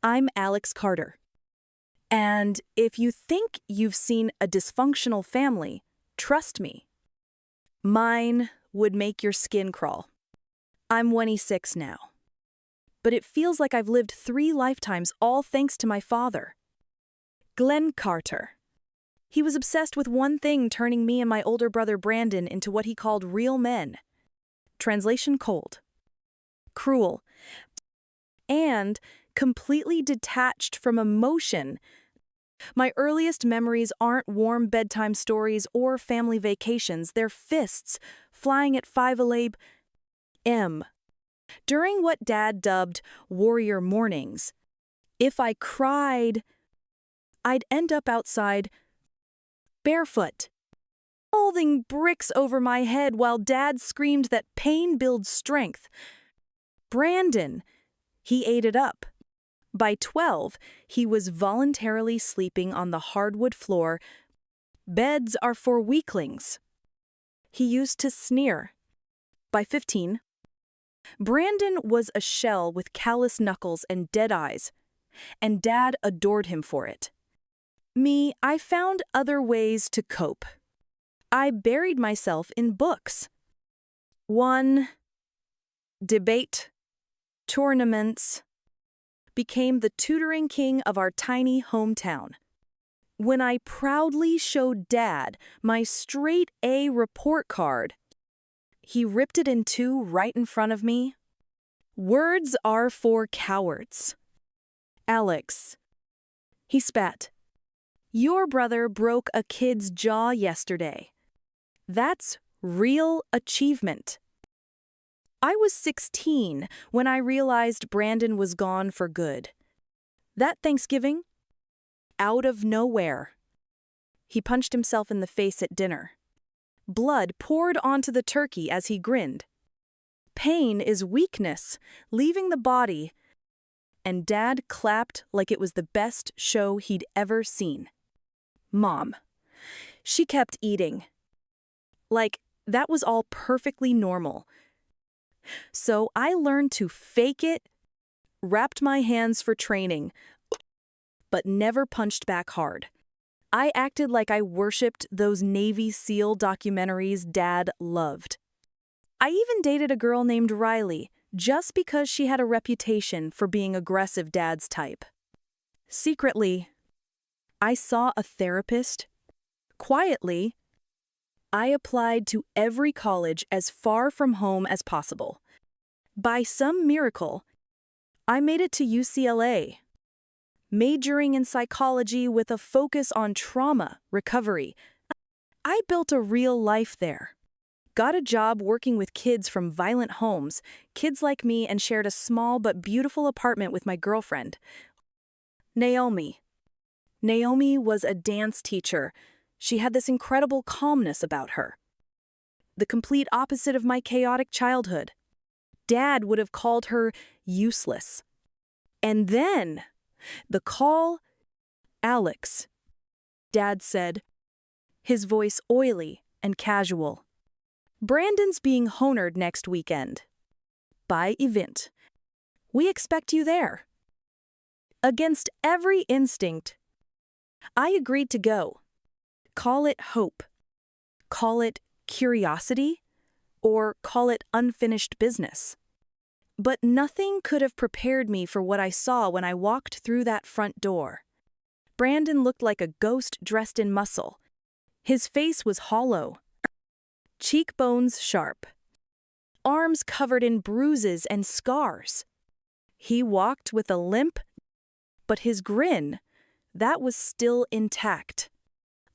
I'm Alex Carter. And if you think you've seen a dysfunctional family, trust me, mine would make your skin crawl. I'm 26 now. But it feels like I've lived 3 lifetimes, all thanks to my father, Glenn Carter. He was obsessed with one thing, turning me and my older brother Brandon into what he called real men. Translation: cold, cruel, and completely detached from emotion. My earliest memories aren't warm bedtime stories or family vacations, they're fists flying at 5 a.m. during what Dad dubbed warrior mornings. If I cried, I'd end up outside, barefoot, holding bricks over my head while Dad screamed that pain builds strength. Brandon, he ate it up. By 12, he was voluntarily sleeping on the hardwood floor. Beds are for weaklings. He used to sneer. By 15, Brandon was a shell with callous knuckles and dead eyes, and Dad adored him for it. Me, I found other ways to cope. I buried myself in books. Won, debate, tournaments, became the tutoring king of our tiny hometown. When I proudly showed Dad my straight A report card, he ripped it in two right in front of me. Words are for cowards. Alex, he spat. Your brother broke a kid's jaw yesterday. That's real achievement. I was 16 when I realized Brandon was gone for good. That Thanksgiving, out of nowhere, he punched himself in the face at dinner. Blood poured onto the turkey as he grinned. Pain is weakness, leaving the body, and Dad clapped like it was the best show he'd ever seen. Mom, she kept eating. Like that was all perfectly normal. So I learned to fake it, wrapped my hands for training, but never punched back hard. I acted like I worshipped those Navy SEAL documentaries Dad loved. I even dated a girl named Riley just because she had a reputation for being aggressive Dad's type. Secretly, I saw a therapist. Quietly, I applied to every college as far from home as possible. By some miracle, I made it to UCLA, majoring in psychology with a focus on trauma recovery. I built a real life there. Got a job working with kids from violent homes, kids like me, and shared a small but beautiful apartment with my girlfriend, Naomi. Naomi was a dance teacher. She had this incredible calmness about her. The complete opposite of my chaotic childhood. Dad would have called her useless. And then, the call, Alex, Dad said, his voice oily and casual. Brandon's being honored next weekend. By event. We expect you there. Against every instinct, I agreed to go. Call it hope. Call it curiosity. Or call it unfinished business. But nothing could have prepared me for what I saw when I walked through that front door. Brandon looked like a ghost dressed in muscle. His face was hollow, cheekbones sharp, arms covered in bruises and scars. He walked with a limp, but his grin, that was still intact.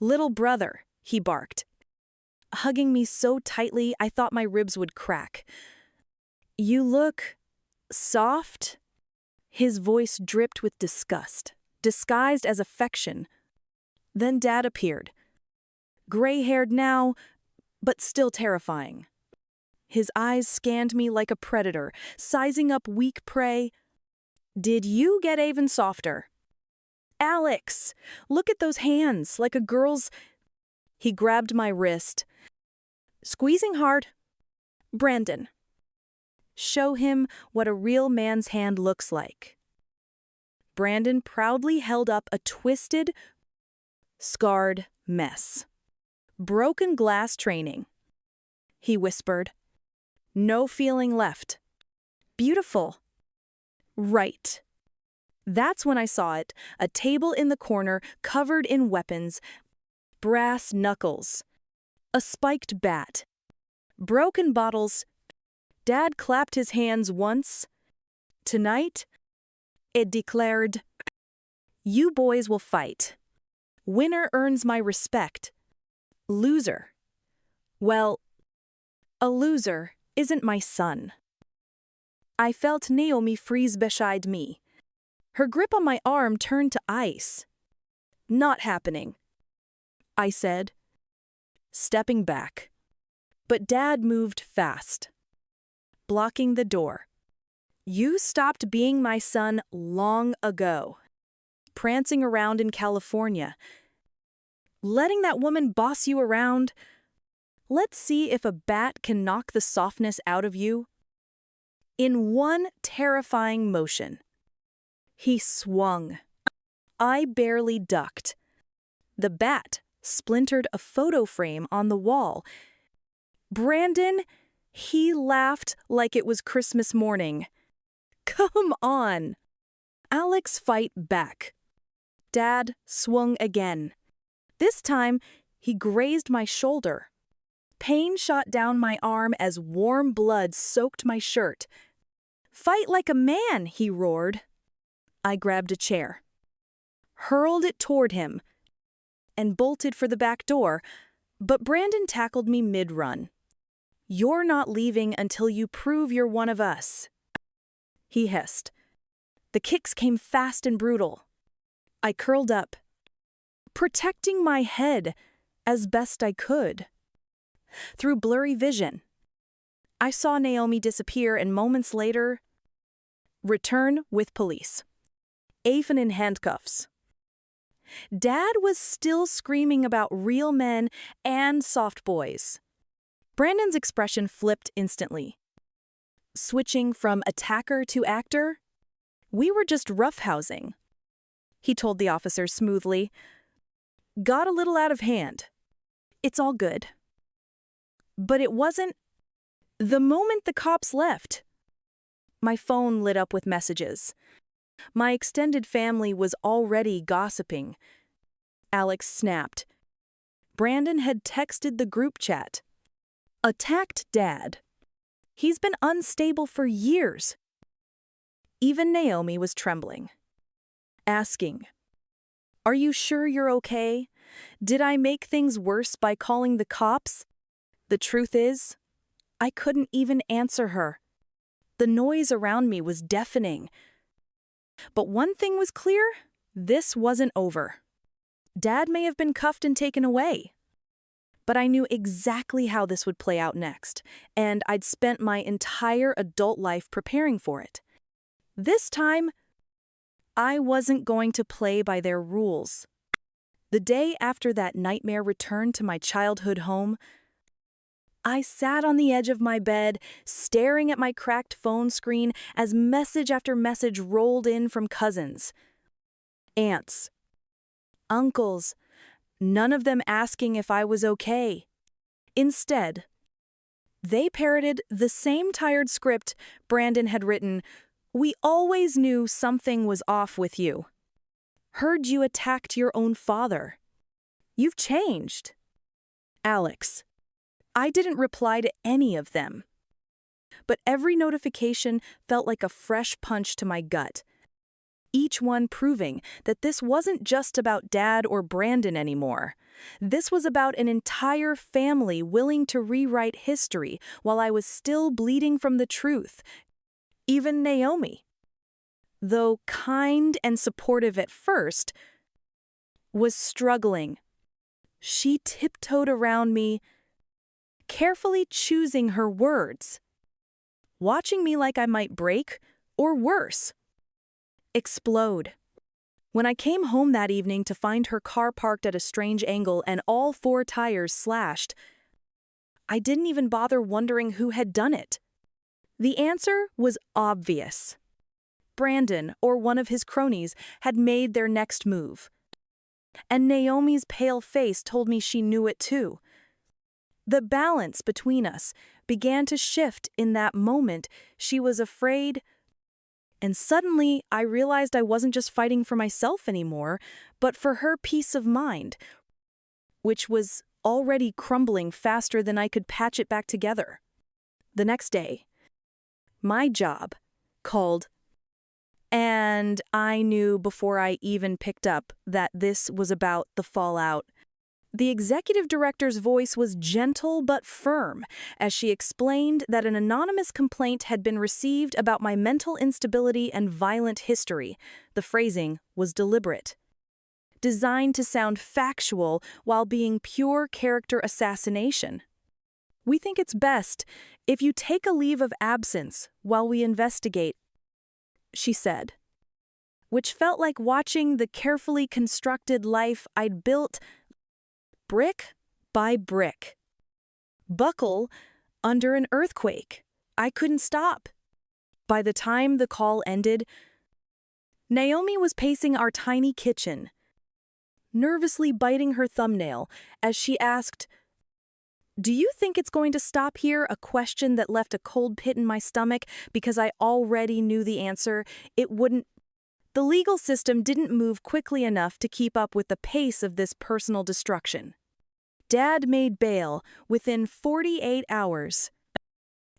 Little brother, he barked, hugging me so tightly I thought my ribs would crack. You look soft. His voice dripped with disgust, disguised as affection. Then Dad appeared. Gray-haired now, but still terrifying. His eyes scanned me like a predator, sizing up weak prey. Did you get even softer? Alex, look at those hands, like a girl's. He grabbed my wrist. Squeezing hard. Brandon. Show him what a real man's hand looks like. Brandon proudly held up a twisted, scarred mess. Broken glass training. He whispered. No feeling left. Beautiful. Right. That's when I saw it, a table in the corner covered in weapons, brass knuckles, a spiked bat, broken bottles. Dad clapped his hands once. Tonight, it declared, you boys will fight. Winner earns my respect. Loser. Well, a loser isn't my son. I felt Naomi freeze beside me. Her grip on my arm turned to ice. Not happening, I said, stepping back. But Dad moved fast, blocking the door. You stopped being my son long ago, prancing around in California, letting that woman boss you around. Let's see if a bat can knock the softness out of you. In one terrifying motion, he swung. I barely ducked. The bat splintered a photo frame on the wall. Brandon, he laughed like it was Christmas morning. Come on. Alex fight back. Dad swung again. This time, he grazed my shoulder. Pain shot down my arm as warm blood soaked my shirt. Fight like a man, he roared. I grabbed a chair, hurled it toward him, and bolted for the back door, but Brandon tackled me mid-run. You're not leaving until you prove you're one of us, he hissed. The kicks came fast and brutal. I curled up, protecting my head as best I could. Through blurry vision, I saw Naomi disappear and moments later, return with police. Afen in handcuffs. Dad was still screaming about real men and soft boys. Brandon's expression flipped instantly. Switching from attacker to actor, we were just roughhousing, he told the officer smoothly. Got a little out of hand. It's all good. But it wasn't. The moment the cops left, my phone lit up with messages. My extended family was already gossiping. Alex snapped. Brandon had texted the group chat. Attacked Dad. He's been unstable for years. Even Naomi was trembling, asking, Are you sure you're okay? Did I make things worse by calling the cops? The truth is, I couldn't even answer her. The noise around me was deafening. But one thing was clear, this wasn't over. Dad may have been cuffed and taken away. But I knew exactly how this would play out next, and I'd spent my entire adult life preparing for it. This time, I wasn't going to play by their rules. The day after that nightmare returned to my childhood home, I sat on the edge of my bed, staring at my cracked phone screen as message after message rolled in from cousins, aunts, uncles, none of them asking if I was okay. Instead, they parroted the same tired script Brandon had written. We always knew something was off with you. Heard you attacked your own father. You've changed. Alex. I didn't reply to any of them. But every notification felt like a fresh punch to my gut. Each one proving that this wasn't just about Dad or Brandon anymore. This was about an entire family willing to rewrite history while I was still bleeding from the truth. Even Naomi, though kind and supportive at first, was struggling. She tiptoed around me, carefully choosing her words, watching me like I might break, or worse, explode. When I came home that evening to find her car parked at a strange angle and all 4 tires slashed, I didn't even bother wondering who had done it. The answer was obvious. Brandon or one of his cronies had made their next move. And Naomi's pale face told me she knew it too. The balance between us began to shift in that moment. She was afraid, and suddenly I realized I wasn't just fighting for myself anymore, but for her peace of mind, which was already crumbling faster than I could patch it back together. The next day, my job called, and I knew before I even picked up that this was about the fallout. The executive director's voice was gentle but firm as she explained that an anonymous complaint had been received about my mental instability and violent history. The phrasing was deliberate, designed to sound factual while being pure character assassination. "We think it's best if you take a leave of absence while we investigate," she said, which felt like watching the carefully constructed life I'd built brick by brick buckle under an earthquake. I couldn't stop. By the time the call ended, Naomi was pacing our tiny kitchen, nervously biting her thumbnail as she asked, "Do you think it's going to stop here?" A question that left a cold pit in my stomach because I already knew the answer. It wouldn't. The legal system didn't move quickly enough to keep up with the pace of this personal destruction. Dad made bail within 48 hours,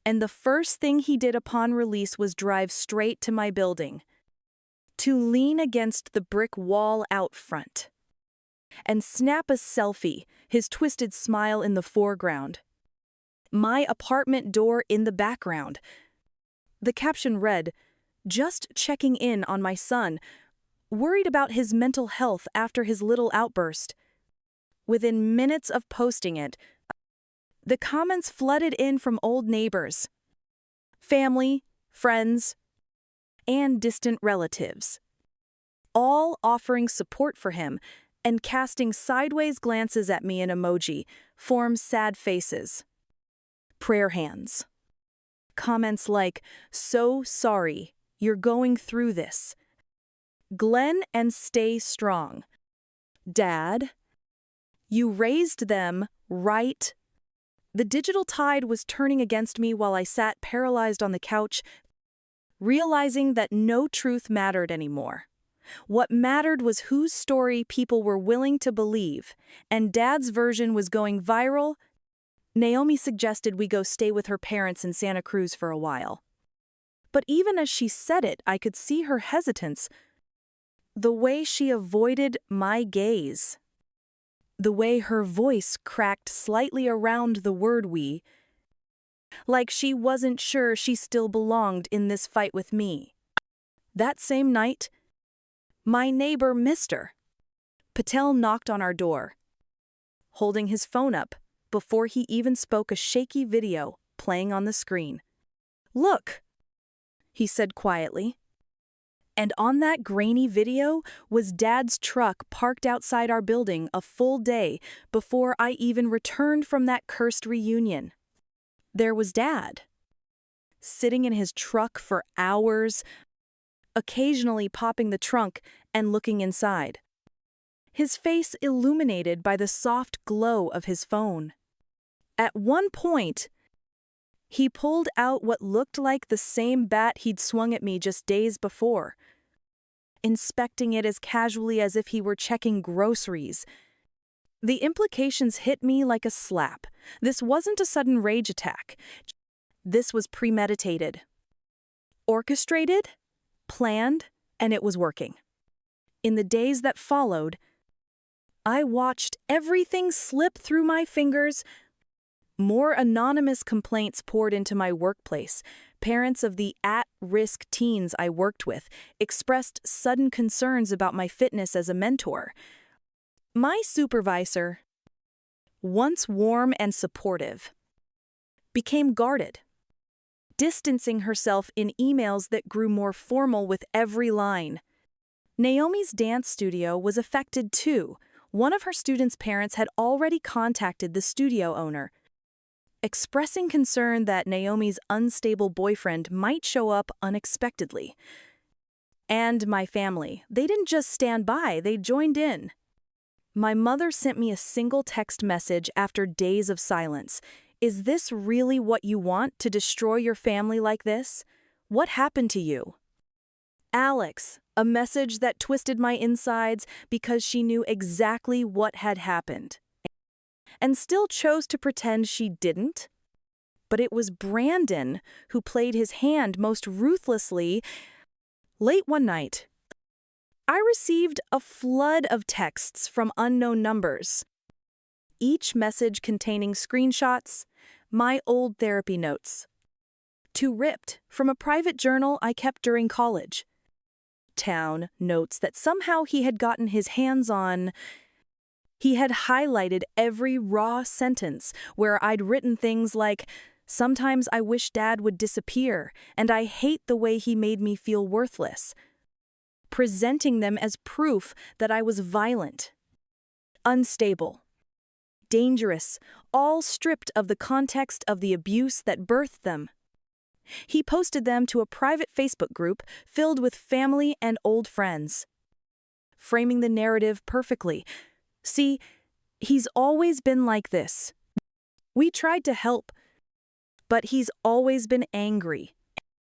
and the first thing he did upon release was drive straight to my building, to lean against the brick wall out front, and snap a selfie, his twisted smile in the foreground, my apartment door in the background. The caption read, "Just checking in on my son, worried about his mental health after his little outburst." Within minutes of posting it, the comments flooded in from old neighbors, family, friends, and distant relatives, all offering support for him and casting sideways glances at me in emoji, form sad faces, prayer hands. Comments like, "So sorry, you're going through this. Glenn and stay strong. Dad, you raised them right." The digital tide was turning against me while I sat paralyzed on the couch, realizing that no truth mattered anymore. What mattered was whose story people were willing to believe, and Dad's version was going viral. Naomi suggested we go stay with her parents in Santa Cruz for a while. But even as she said it, I could see her hesitance, the way she avoided my gaze, the way her voice cracked slightly around the word "we," like she wasn't sure she still belonged in this fight with me. That same night, my neighbor, Mr. Patel, knocked on our door, holding his phone up before he even spoke, a shaky video playing on the screen. "Look," he said quietly. And on that grainy video was Dad's truck parked outside our building a full day before I even returned from that cursed reunion. There was Dad, sitting in his truck for hours, occasionally popping the trunk and looking inside, his face illuminated by the soft glow of his phone. At one point, he pulled out what looked like the same bat he'd swung at me just days before, inspecting it as casually as if he were checking groceries. The implications hit me like a slap. This wasn't a sudden rage attack. This was premeditated, orchestrated, planned, and it was working. In the days that followed, I watched everything slip through my fingers. More anonymous complaints poured into my workplace. Parents of the at-risk teens I worked with expressed sudden concerns about my fitness as a mentor. My supervisor, once warm and supportive, became guarded, distancing herself in emails that grew more formal with every line. Naomi's dance studio was affected too. One of her students' parents had already contacted the studio owner, expressing concern that Naomi's unstable boyfriend might show up unexpectedly. And my family. They didn't just stand by, they joined in. My mother sent me a single text message after days of silence. Is this really what you want, to destroy your family like this? What happened to you? Alex, a message that twisted my insides because she knew exactly what had happened. And still chose to pretend she didn't. But it was Brandon who played his hand most ruthlessly. Late one night, I received a flood of texts from unknown numbers, each message containing screenshots, my old therapy notes, two ripped from a private journal I kept during college. Town notes that somehow he had gotten his hands on. He had highlighted every raw sentence where I'd written things like, "Sometimes I wish Dad would disappear, and I hate the way he made me feel worthless," presenting them as proof that I was violent, unstable, dangerous, all stripped of the context of the abuse that birthed them. He posted them to a private Facebook group filled with family and old friends, framing the narrative perfectly. See, he's always been like this. We tried to help, but he's always been angry.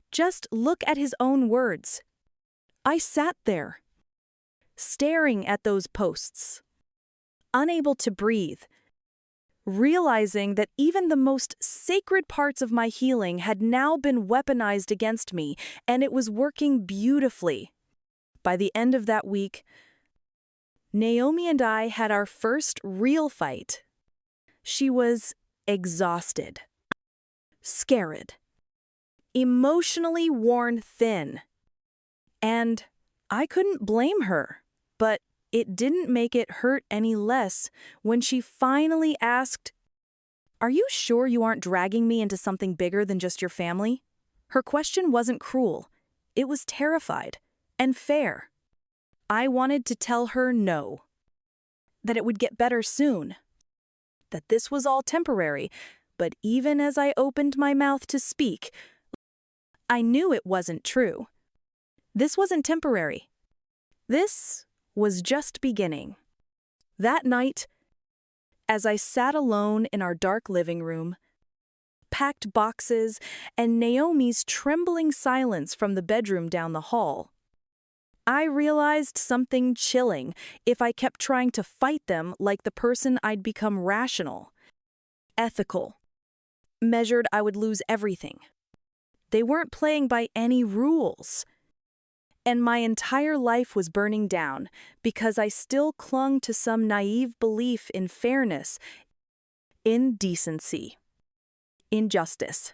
Just look at his own words. I sat there, staring at those posts, unable to breathe, realizing that even the most sacred parts of my healing had now been weaponized against me, and it was working beautifully. By the end of that week, Naomi and I had our first real fight. She was exhausted, scared, emotionally worn thin. And I couldn't blame her, but it didn't make it hurt any less when she finally asked, "Are you sure you aren't dragging me into something bigger than just your family?" Her question wasn't cruel. It was terrified and fair. I wanted to tell her no, that it would get better soon, that this was all temporary, but even as I opened my mouth to speak, I knew it wasn't true. This wasn't temporary. This was just beginning. That night, as I sat alone in our dark living room, packed boxes, and Naomi's trembling silence from the bedroom down the hall, I realized something chilling. If I kept trying to fight them like the person I'd become, rational, ethical, measured, I would lose everything. They weren't playing by any rules. And my entire life was burning down because I still clung to some naive belief in fairness, in decency, in justice.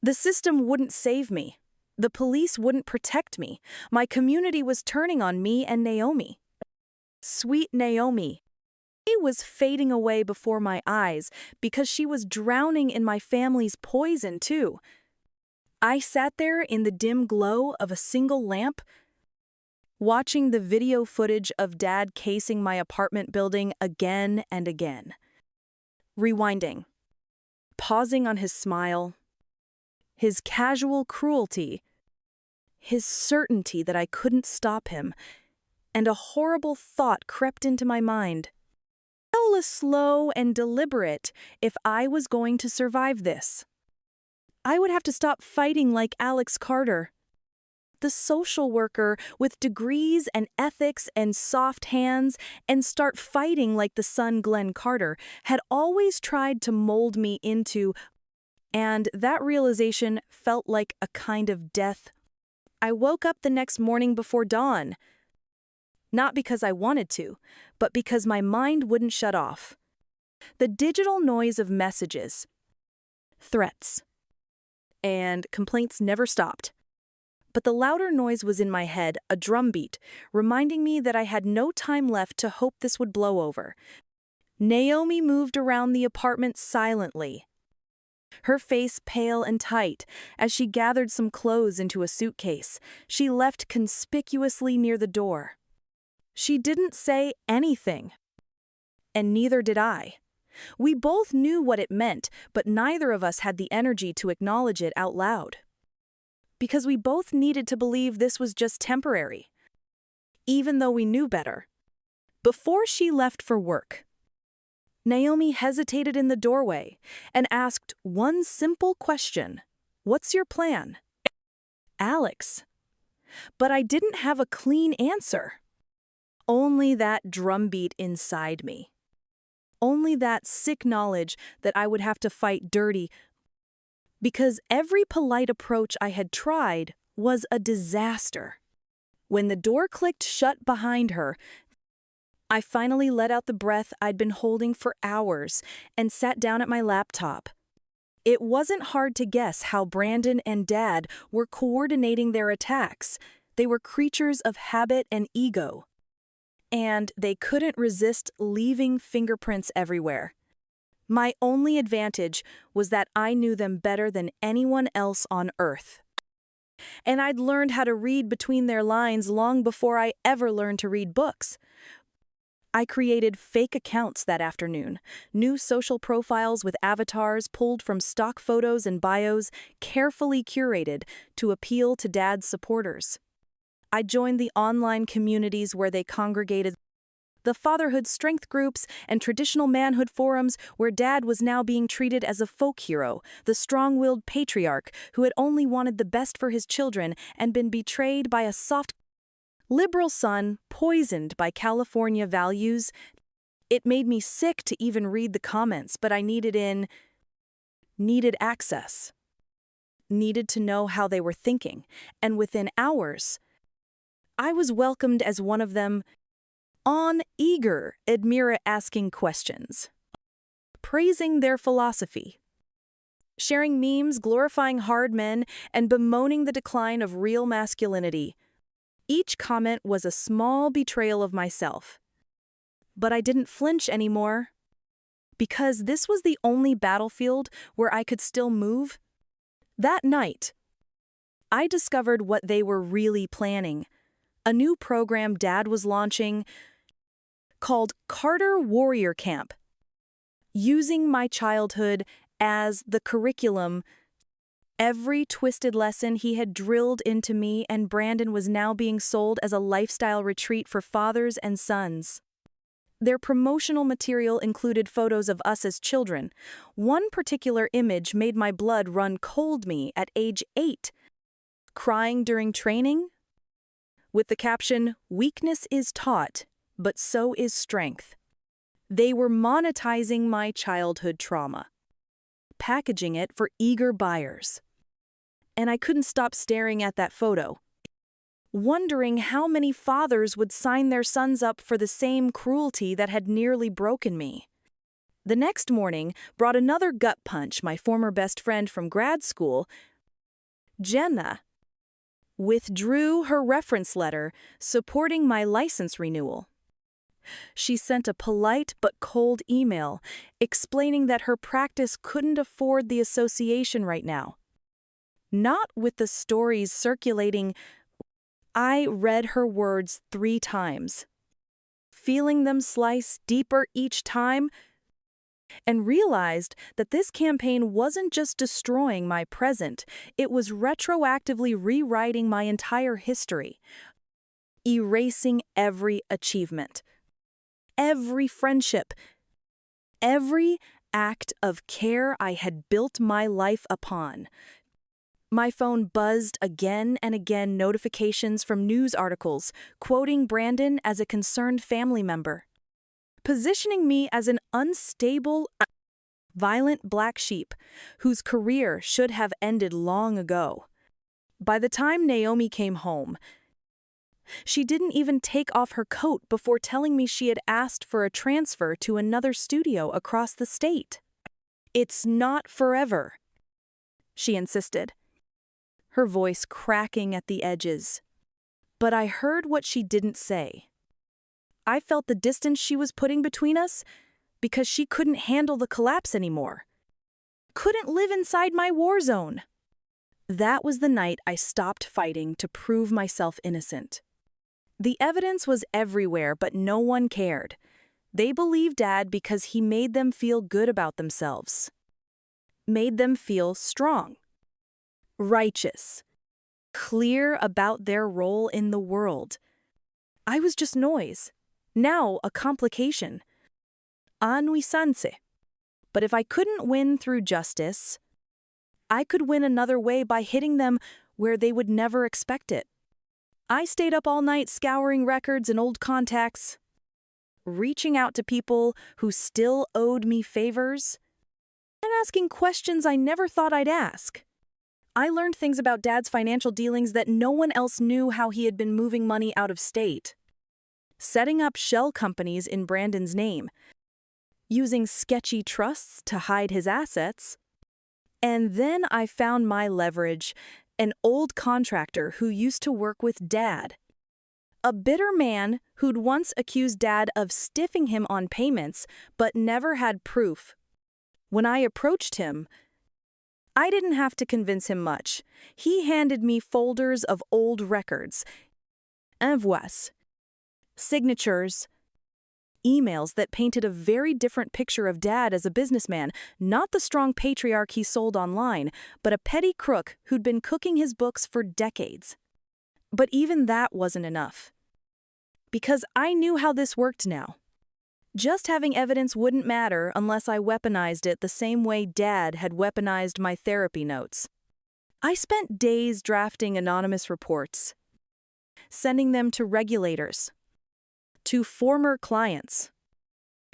The system wouldn't save me. The police wouldn't protect me. My community was turning on me and Naomi. Sweet Naomi. She was fading away before my eyes because she was drowning in my family's poison too. I sat there in the dim glow of a single lamp, watching the video footage of Dad casing my apartment building again and again. Rewinding, pausing on his smile, his casual cruelty, his certainty that I couldn't stop him, and a horrible thought crept into my mind. How slow and deliberate if I was going to survive this. I would have to stop fighting like Alex Carter, the social worker with degrees and ethics and soft hands, and start fighting like the son Glenn Carter had always tried to mold me into, and that realization felt like a kind of death. I woke up the next morning before dawn, not because I wanted to, but because my mind wouldn't shut off. The digital noise of messages, threats, and complaints never stopped. But the louder noise was in my head, a drumbeat, reminding me that I had no time left to hope this would blow over. Naomi moved around the apartment silently, her face pale and tight as she gathered some clothes into a suitcase she left conspicuously near the door. She didn't say anything, and neither did I. We both knew what it meant, but neither of us had the energy to acknowledge it out loud. because we both needed to believe this was just temporary, even though we knew better. Before she left for work, Naomi hesitated in the doorway and asked one simple question. "What's your plan?" "Alex." But I didn't have a clean answer. Only that drumbeat inside me. Only that sick knowledge that I would have to fight dirty, because every polite approach I had tried was a disaster. When the door clicked shut behind her, I finally let out the breath I'd been holding for hours and sat down at my laptop. It wasn't hard to guess how Brandon and Dad were coordinating their attacks. They were creatures of habit and ego, and they couldn't resist leaving fingerprints everywhere. My only advantage was that I knew them better than anyone else on Earth. And I'd learned how to read between their lines long before I ever learned to read books. I created fake accounts that afternoon, new social profiles with avatars pulled from stock photos and bios, carefully curated to appeal to Dad's supporters. I joined the online communities where they congregated, the fatherhood strength groups and traditional manhood forums where Dad was now being treated as a folk hero, the strong-willed patriarch who had only wanted the best for his children and been betrayed by a soft liberal son poisoned by California values. It made me sick to even read the comments, but I needed access. Needed to know how they were thinking, and within hours, I was welcomed as one of them, eager, admira asking questions, praising their philosophy, sharing memes glorifying hard men and bemoaning the decline of real masculinity. Each comment was a small betrayal of myself. But I didn't flinch anymore, because this was the only battlefield where I could still move. That night, I discovered what they were really planning. A new program Dad was launching called Carter Warrior Camp. Using my childhood as the curriculum, every twisted lesson he had drilled into me and Brandon was now being sold as a lifestyle retreat for fathers and sons. Their promotional material included photos of us as children. One particular image made my blood run cold me at age 8. Crying during training? With the caption, "Weakness is taught, but so is strength." They were monetizing my childhood trauma, packaging it for eager buyers. And I couldn't stop staring at that photo, wondering how many fathers would sign their sons up for the same cruelty that had nearly broken me. The next morning brought another gut punch. My former best friend from grad school, Jenna, withdrew her reference letter supporting my license renewal. She sent a polite but cold email explaining that her practice couldn't afford the association right now. Not with the stories circulating. I read her words 3 times, feeling them slice deeper each time, and realized that this campaign wasn't just destroying my present, it was retroactively rewriting my entire history, erasing every achievement, every friendship, every act of care I had built my life upon. My phone buzzed again and again, notifications from news articles quoting Brandon as a concerned family member, positioning me as an unstable, violent black sheep whose career should have ended long ago. By the time Naomi came home, she didn't even take off her coat before telling me she had asked for a transfer to another studio across the state. "It's not forever," she insisted, her voice cracking at the edges. But I heard what she didn't say. I felt the distance she was putting between us because she couldn't handle the collapse anymore. Couldn't live inside my war zone. That was the night I stopped fighting to prove myself innocent. The evidence was everywhere, but no one cared. They believed Dad because he made them feel good about themselves. Made them feel strong, righteous, clear about their role in the world. I was just noise. Now a complication. Annuisance. But if I couldn't win through justice, I could win another way by hitting them where they would never expect it. I stayed up all night scouring records and old contacts, reaching out to people who still owed me favors, and asking questions I never thought I'd ask. I learned things about Dad's financial dealings that no one else knew: how he had been moving money out of state, setting up shell companies in Brandon's name, using sketchy trusts to hide his assets. And then I found my leverage: an old contractor who used to work with Dad. A bitter man who'd once accused Dad of stiffing him on payments, but never had proof. When I approached him, I didn't have to convince him much. He handed me folders of old records, envois, signatures, emails that painted a very different picture of Dad as a businessman, not the strong patriarch he sold online, but a petty crook who'd been cooking his books for decades. But even that wasn't enough, because I knew how this worked now. Just having evidence wouldn't matter unless I weaponized it the same way Dad had weaponized my therapy notes. I spent days drafting anonymous reports, sending them to regulators, to former clients,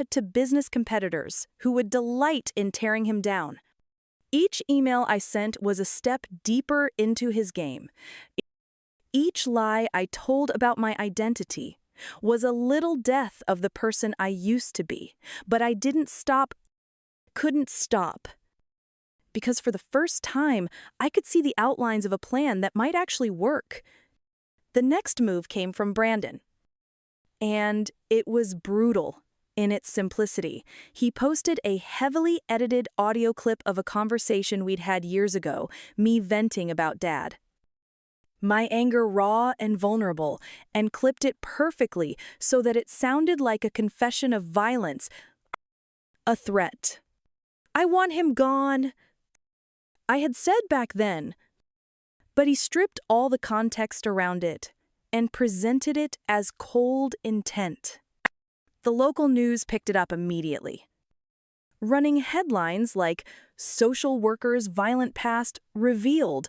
to business competitors who would delight in tearing him down. Each email I sent was a step deeper into his game. Each lie I told about my identity was a little death of the person I used to be. But I couldn't stop. Because for the first time, I could see the outlines of a plan that might actually work. The next move came from Brandon. And it was brutal in its simplicity. He posted a heavily edited audio clip of a conversation we'd had years ago, me venting about Dad. My anger raw and vulnerable, and clipped it perfectly so that it sounded like a confession of violence, a threat. I want him gone, I had said back then, but he stripped all the context around it and presented it as cold intent. The local news picked it up immediately, running headlines like "Social Worker's Violent Past Revealed,"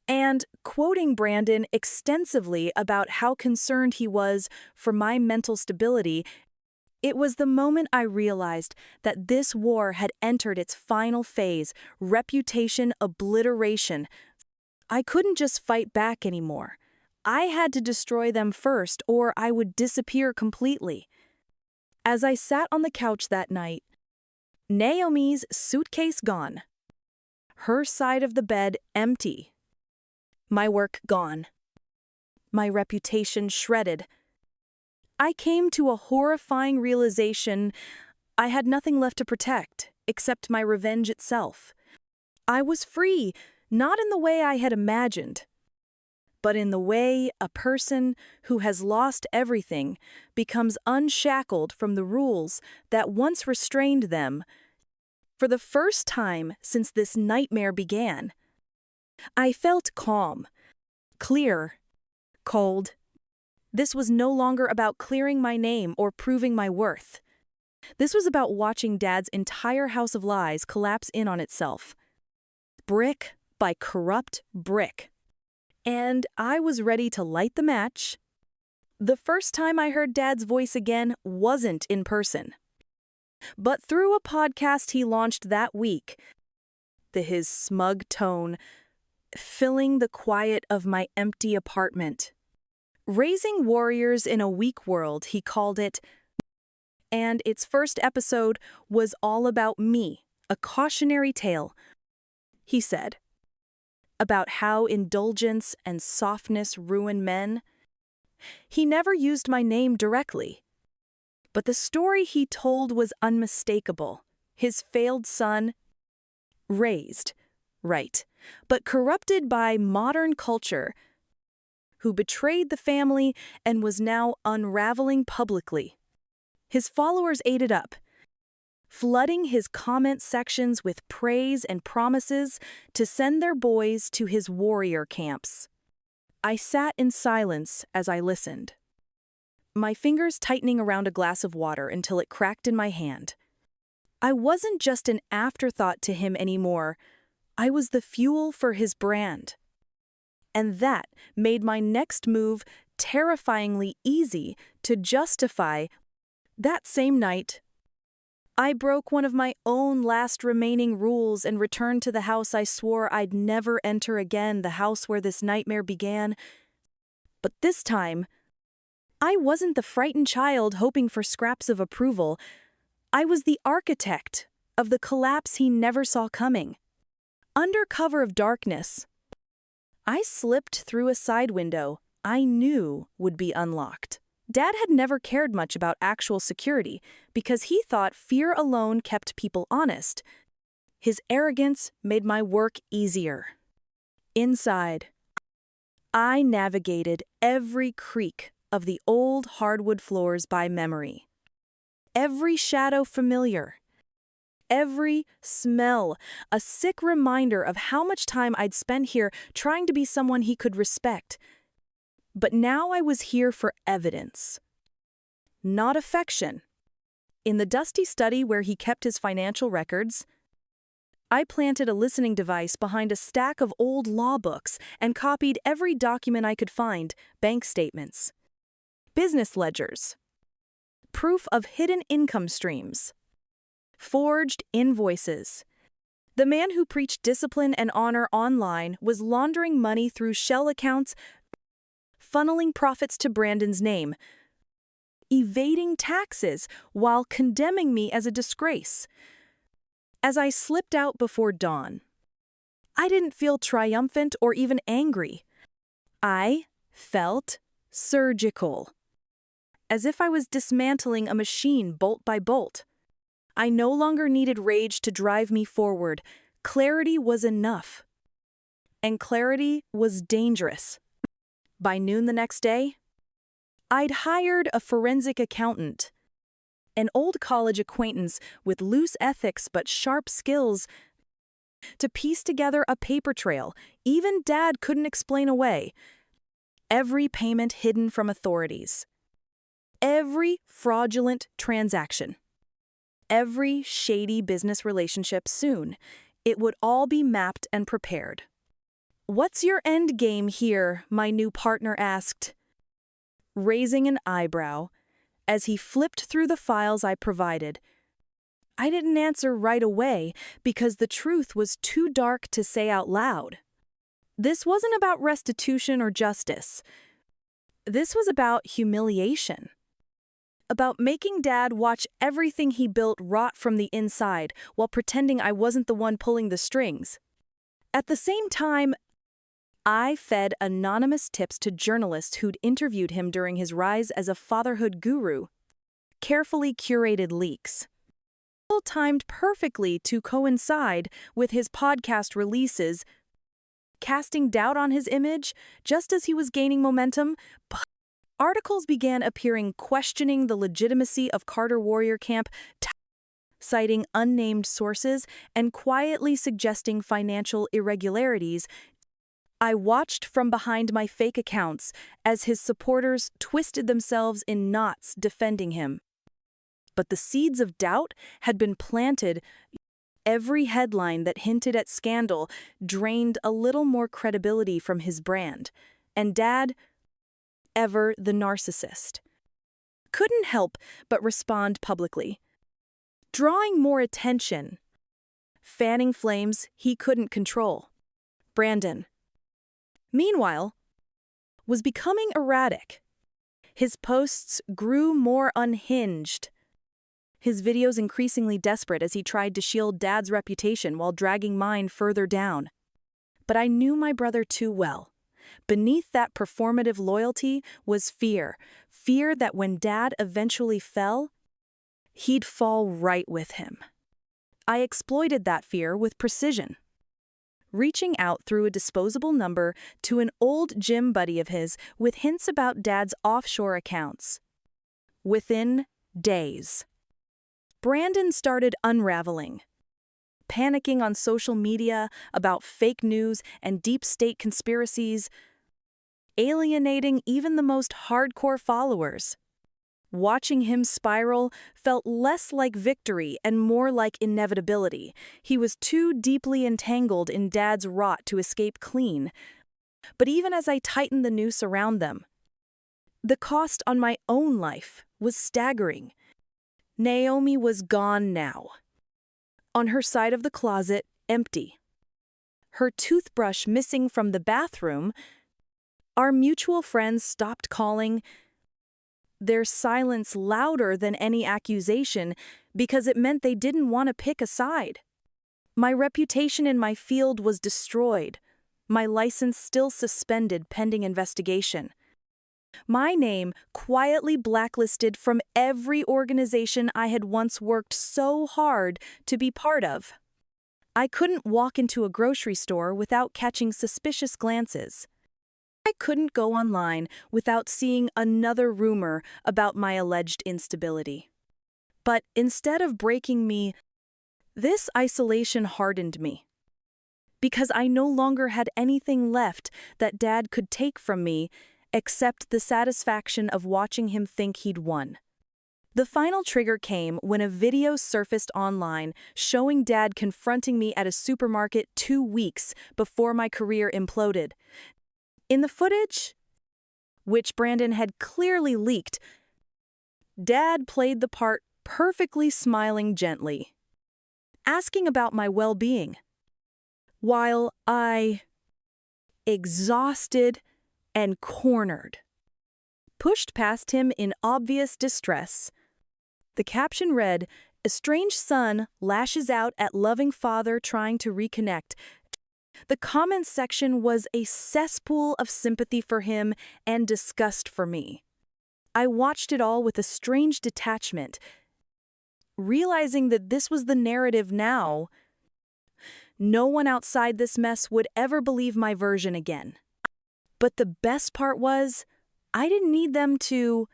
and quoting Brandon extensively about how concerned he was for my mental stability. It was the moment I realized that this war had entered its final phase: reputation obliteration. I couldn't just fight back anymore. I had to destroy them first, or I would disappear completely. As I sat on the couch that night, Naomi's suitcase gone, her side of the bed empty, my work gone, my reputation shredded, I came to a horrifying realization: I had nothing left to protect except my revenge itself. I was free, not in the way I had imagined, but in the way a person who has lost everything becomes unshackled from the rules that once restrained them. For the first time since this nightmare began, I felt calm, clear, cold. This was no longer about clearing my name or proving my worth. This was about watching Dad's entire house of lies collapse in on itself, brick by corrupt brick. And I was ready to light the match. The first time I heard Dad's voice again wasn't in person, but through a podcast he launched that week. His smug tone filling the quiet of my empty apartment. Raising warriors in a weak world, he called it. And its first episode was all about me, a cautionary tale. He said, about how indulgence and softness ruin men. He never used my name directly, but the story he told was unmistakable. His failed son, raised, right, but corrupted by modern culture, who betrayed the family and was now unraveling publicly. His followers ate it up, flooding his comment sections with praise and promises to send their boys to his warrior camps. I sat in silence as I listened, my fingers tightening around a glass of water until it cracked in my hand. I wasn't just an afterthought to him anymore. I was the fuel for his brand. And that made my next move terrifyingly easy to justify. That same night, I broke one of my own last remaining rules and returned to the house I swore I'd never enter again, the house where this nightmare began. But this time, I wasn't the frightened child hoping for scraps of approval. I was the architect of the collapse he never saw coming. Under cover of darkness, I slipped through a side window I knew would be unlocked. Dad had never cared much about actual security because he thought fear alone kept people honest. His arrogance made my work easier. Inside, I navigated every creak of the old hardwood floors by memory. Every shadow familiar. Every smell, a sick reminder of how much time I'd spent here trying to be someone he could respect. But now I was here for evidence, not affection. In the dusty study where he kept his financial records, I planted a listening device behind a stack of old law books and copied every document I could find: bank statements, business ledgers, proof of hidden income streams, forged invoices. The man who preached discipline and honor online was laundering money through shell accounts, funneling profits to Brandon's name, evading taxes while condemning me as a disgrace. As I slipped out before dawn, I didn't feel triumphant or even angry. I felt surgical, as if I was dismantling a machine bolt by bolt. I no longer needed rage to drive me forward. Clarity was enough. And clarity was dangerous. By noon the next day, I'd hired a forensic accountant, an old college acquaintance with loose ethics but sharp skills, to piece together a paper trail even Dad couldn't explain away. Every payment hidden from authorities. Every fraudulent transaction. Every shady business relationship. Soon, it would all be mapped and prepared. "What's your end game here?" my new partner asked, raising an eyebrow as he flipped through the files I provided. I didn't answer right away because the truth was too dark to say out loud. This wasn't about restitution or justice. This was about humiliation. About making Dad watch everything he built rot from the inside while pretending I wasn't the one pulling the strings. At the same time, I fed anonymous tips to journalists who'd interviewed him during his rise as a fatherhood guru. Carefully curated leaks, all timed perfectly to coincide with his podcast releases, casting doubt on his image just as he was gaining momentum. Articles began appearing questioning the legitimacy of Carter Warrior Camp, citing unnamed sources and quietly suggesting financial irregularities. I watched from behind my fake accounts as his supporters twisted themselves in knots defending him. But the seeds of doubt had been planted. Every headline that hinted at scandal drained a little more credibility from his brand. And Dad, ever the narcissist, couldn't help but respond publicly, drawing more attention, fanning flames he couldn't control. Brandon, meanwhile, was becoming erratic. His posts grew more unhinged, his videos increasingly desperate as he tried to shield Dad's reputation while dragging mine further down. But I knew my brother too well. Beneath that performative loyalty was fear. Fear that when Dad eventually fell, he'd fall right with him. I exploited that fear with precision, reaching out through a disposable number to an old gym buddy of his with hints about Dad's offshore accounts. Within days, Brandon started unraveling, panicking on social media about fake news and deep state conspiracies. alienating even the most hardcore followers. Watching him spiral felt less like victory and more like inevitability. He was too deeply entangled in Dad's rot to escape clean. But even as I tightened the noose around them, the cost on my own life was staggering. Naomi was gone now. On her side of the closet, empty. Her toothbrush missing from the bathroom. Our mutual friends stopped calling, their silence louder than any accusation because it meant they didn't want to pick a side. My reputation in my field was destroyed, my license still suspended pending investigation. My name quietly blacklisted from every organization I had once worked so hard to be part of. I couldn't walk into a grocery store without catching suspicious glances. I couldn't go online without seeing another rumor about my alleged instability. But instead of breaking me, this isolation hardened me. Because I no longer had anything left that Dad could take from me except the satisfaction of watching him think he'd won. The final trigger came when a video surfaced online showing Dad confronting me at a supermarket 2 weeks before my career imploded. In the footage, which Brandon had clearly leaked, Dad played the part perfectly smiling gently, asking about my well-being, while I, exhausted and cornered, pushed past him in obvious distress. The caption read, "Estranged son lashes out at loving father trying to reconnect." The comments section was a cesspool of sympathy for him and disgust for me. I watched it all with a strange detachment, realizing that this was the narrative now. No one outside this mess would ever believe my version again. But the best part was, I didn't need them to,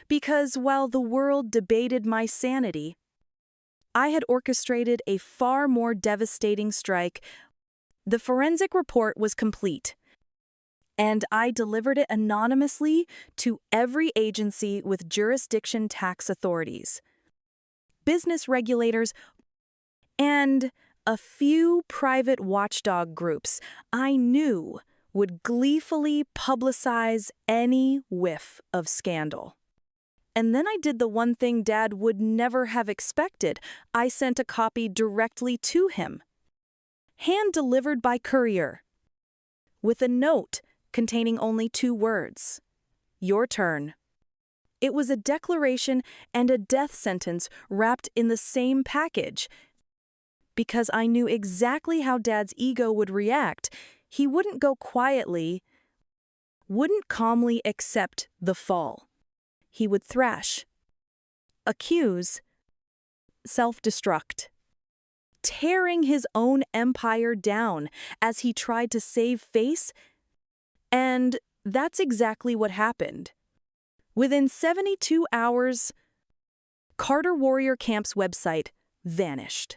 because while the world debated my sanity, I had orchestrated a far more devastating strike. The forensic report was complete, and I delivered it anonymously to every agency with jurisdiction, tax authorities, business regulators, and a few private watchdog groups I knew would gleefully publicize any whiff of scandal. And then I did the one thing Dad would never have expected. I sent a copy directly to him, hand-delivered by courier, with a note containing only 2 words: "Your turn." It was a declaration and a death sentence wrapped in the same package. Because I knew exactly how Dad's ego would react, he wouldn't go quietly, wouldn't calmly accept the fall. He would thrash, accuse, self-destruct, tearing his own empire down as he tried to save face, and that's exactly what happened. Within 72 hours, Carter Warrior Camp's website vanished.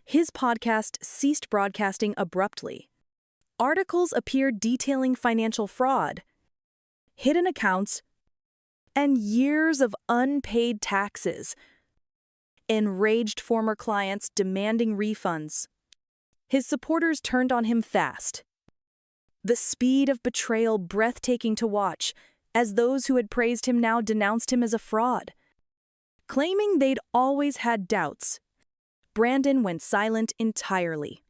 His podcast ceased broadcasting abruptly. Articles appeared detailing financial fraud, hidden accounts, and years of unpaid taxes. Enraged former clients demanding refunds. His supporters turned on him fast. The speed of betrayal breathtaking to watch, as those who had praised him now denounced him as a fraud. Claiming they'd always had doubts, Brandon went silent entirely.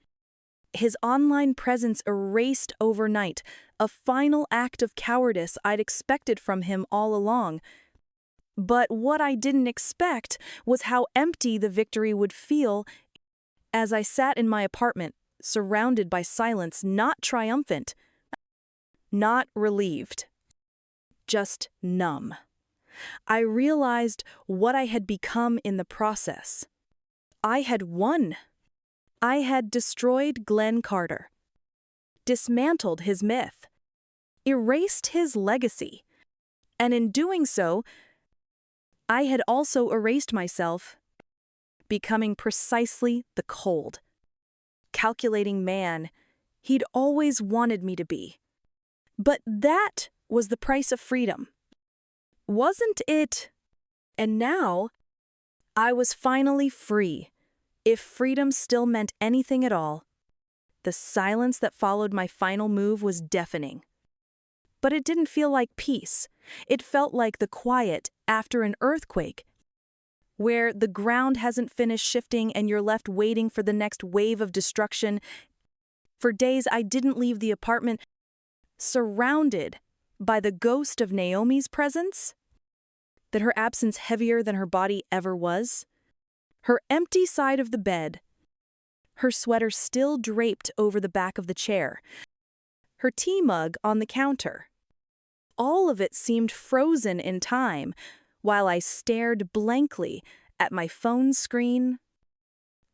His online presence erased overnight, a final act of cowardice I'd expected from him all along. But what I didn't expect was how empty the victory would feel as I sat in my apartment, surrounded by silence, not triumphant, not relieved, just numb. I realized what I had become in the process. I had won. I had destroyed Glenn Carter, dismantled his myth, erased his legacy, and in doing so, I had also erased myself, becoming precisely the cold, calculating man he'd always wanted me to be. But that was the price of freedom, wasn't it? And now, I was finally free, if freedom still meant anything at all. The silence that followed my final move was deafening. But it didn't feel like peace. It felt like the quiet after an earthquake, where the ground hasn't finished shifting and you're left waiting for the next wave of destruction. For days, I didn't leave the apartment, surrounded by the ghost of Naomi's presence, that her absence heavier than her body ever was. Her empty side of the bed, her sweater still draped over the back of the chair, her tea mug on the counter. All of it seemed frozen in time, while I stared blankly at my phone screen,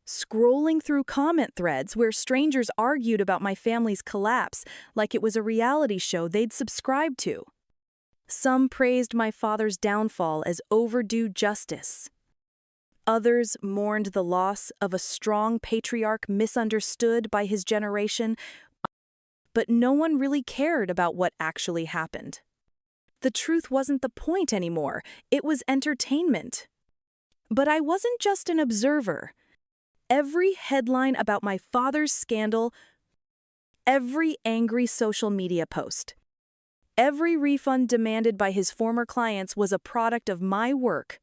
scrolling through comment threads where strangers argued about my family's collapse like it was a reality show they'd subscribed to. Some praised my father's downfall as overdue justice. Others mourned the loss of a strong patriarch misunderstood by his generation, but no one really cared about what actually happened. The truth wasn't the point anymore, it was entertainment. But I wasn't just an observer. Every headline about my father's scandal, every angry social media post, every refund demanded by his former clients was a product of my work.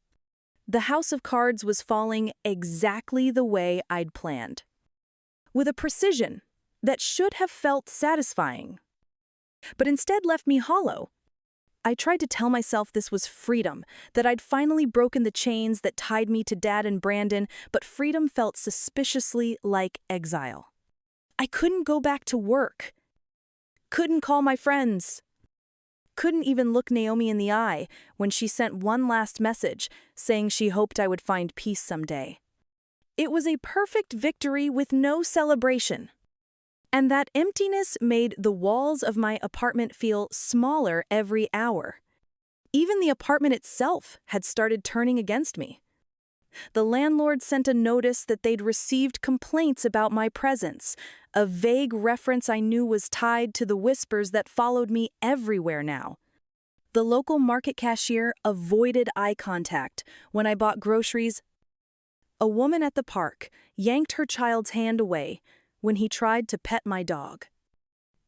The house of cards was falling exactly the way I'd planned, with a precision that should have felt satisfying, but instead left me hollow. I tried to tell myself this was freedom, that I'd finally broken the chains that tied me to Dad and Brandon, but freedom felt suspiciously like exile. I couldn't go back to work, couldn't call my friends, couldn't even look Naomi in the eye when she sent one last message saying she hoped I would find peace someday. It was a perfect victory with no celebration. And that emptiness made the walls of my apartment feel smaller every hour. Even the apartment itself had started turning against me. The landlord sent a notice that they'd received complaints about my presence, a vague reference I knew was tied to the whispers that followed me everywhere now. The local market cashier avoided eye contact when I bought groceries. A woman at the park yanked her child's hand away when he tried to pet my dog.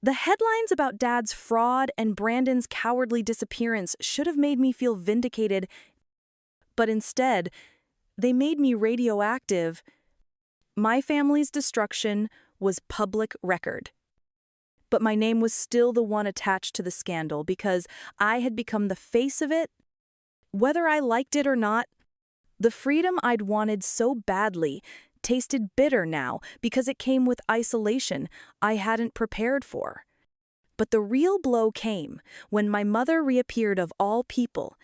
The headlines about Dad's fraud and Brandon's cowardly disappearance should have made me feel vindicated, but instead, they made me radioactive. My family's destruction was public record. But my name was still the one attached to the scandal because I had become the face of it. Whether I liked it or not, the freedom I'd wanted so badly tasted bitter now because it came with isolation I hadn't prepared for. But the real blow came when my mother reappeared of all people,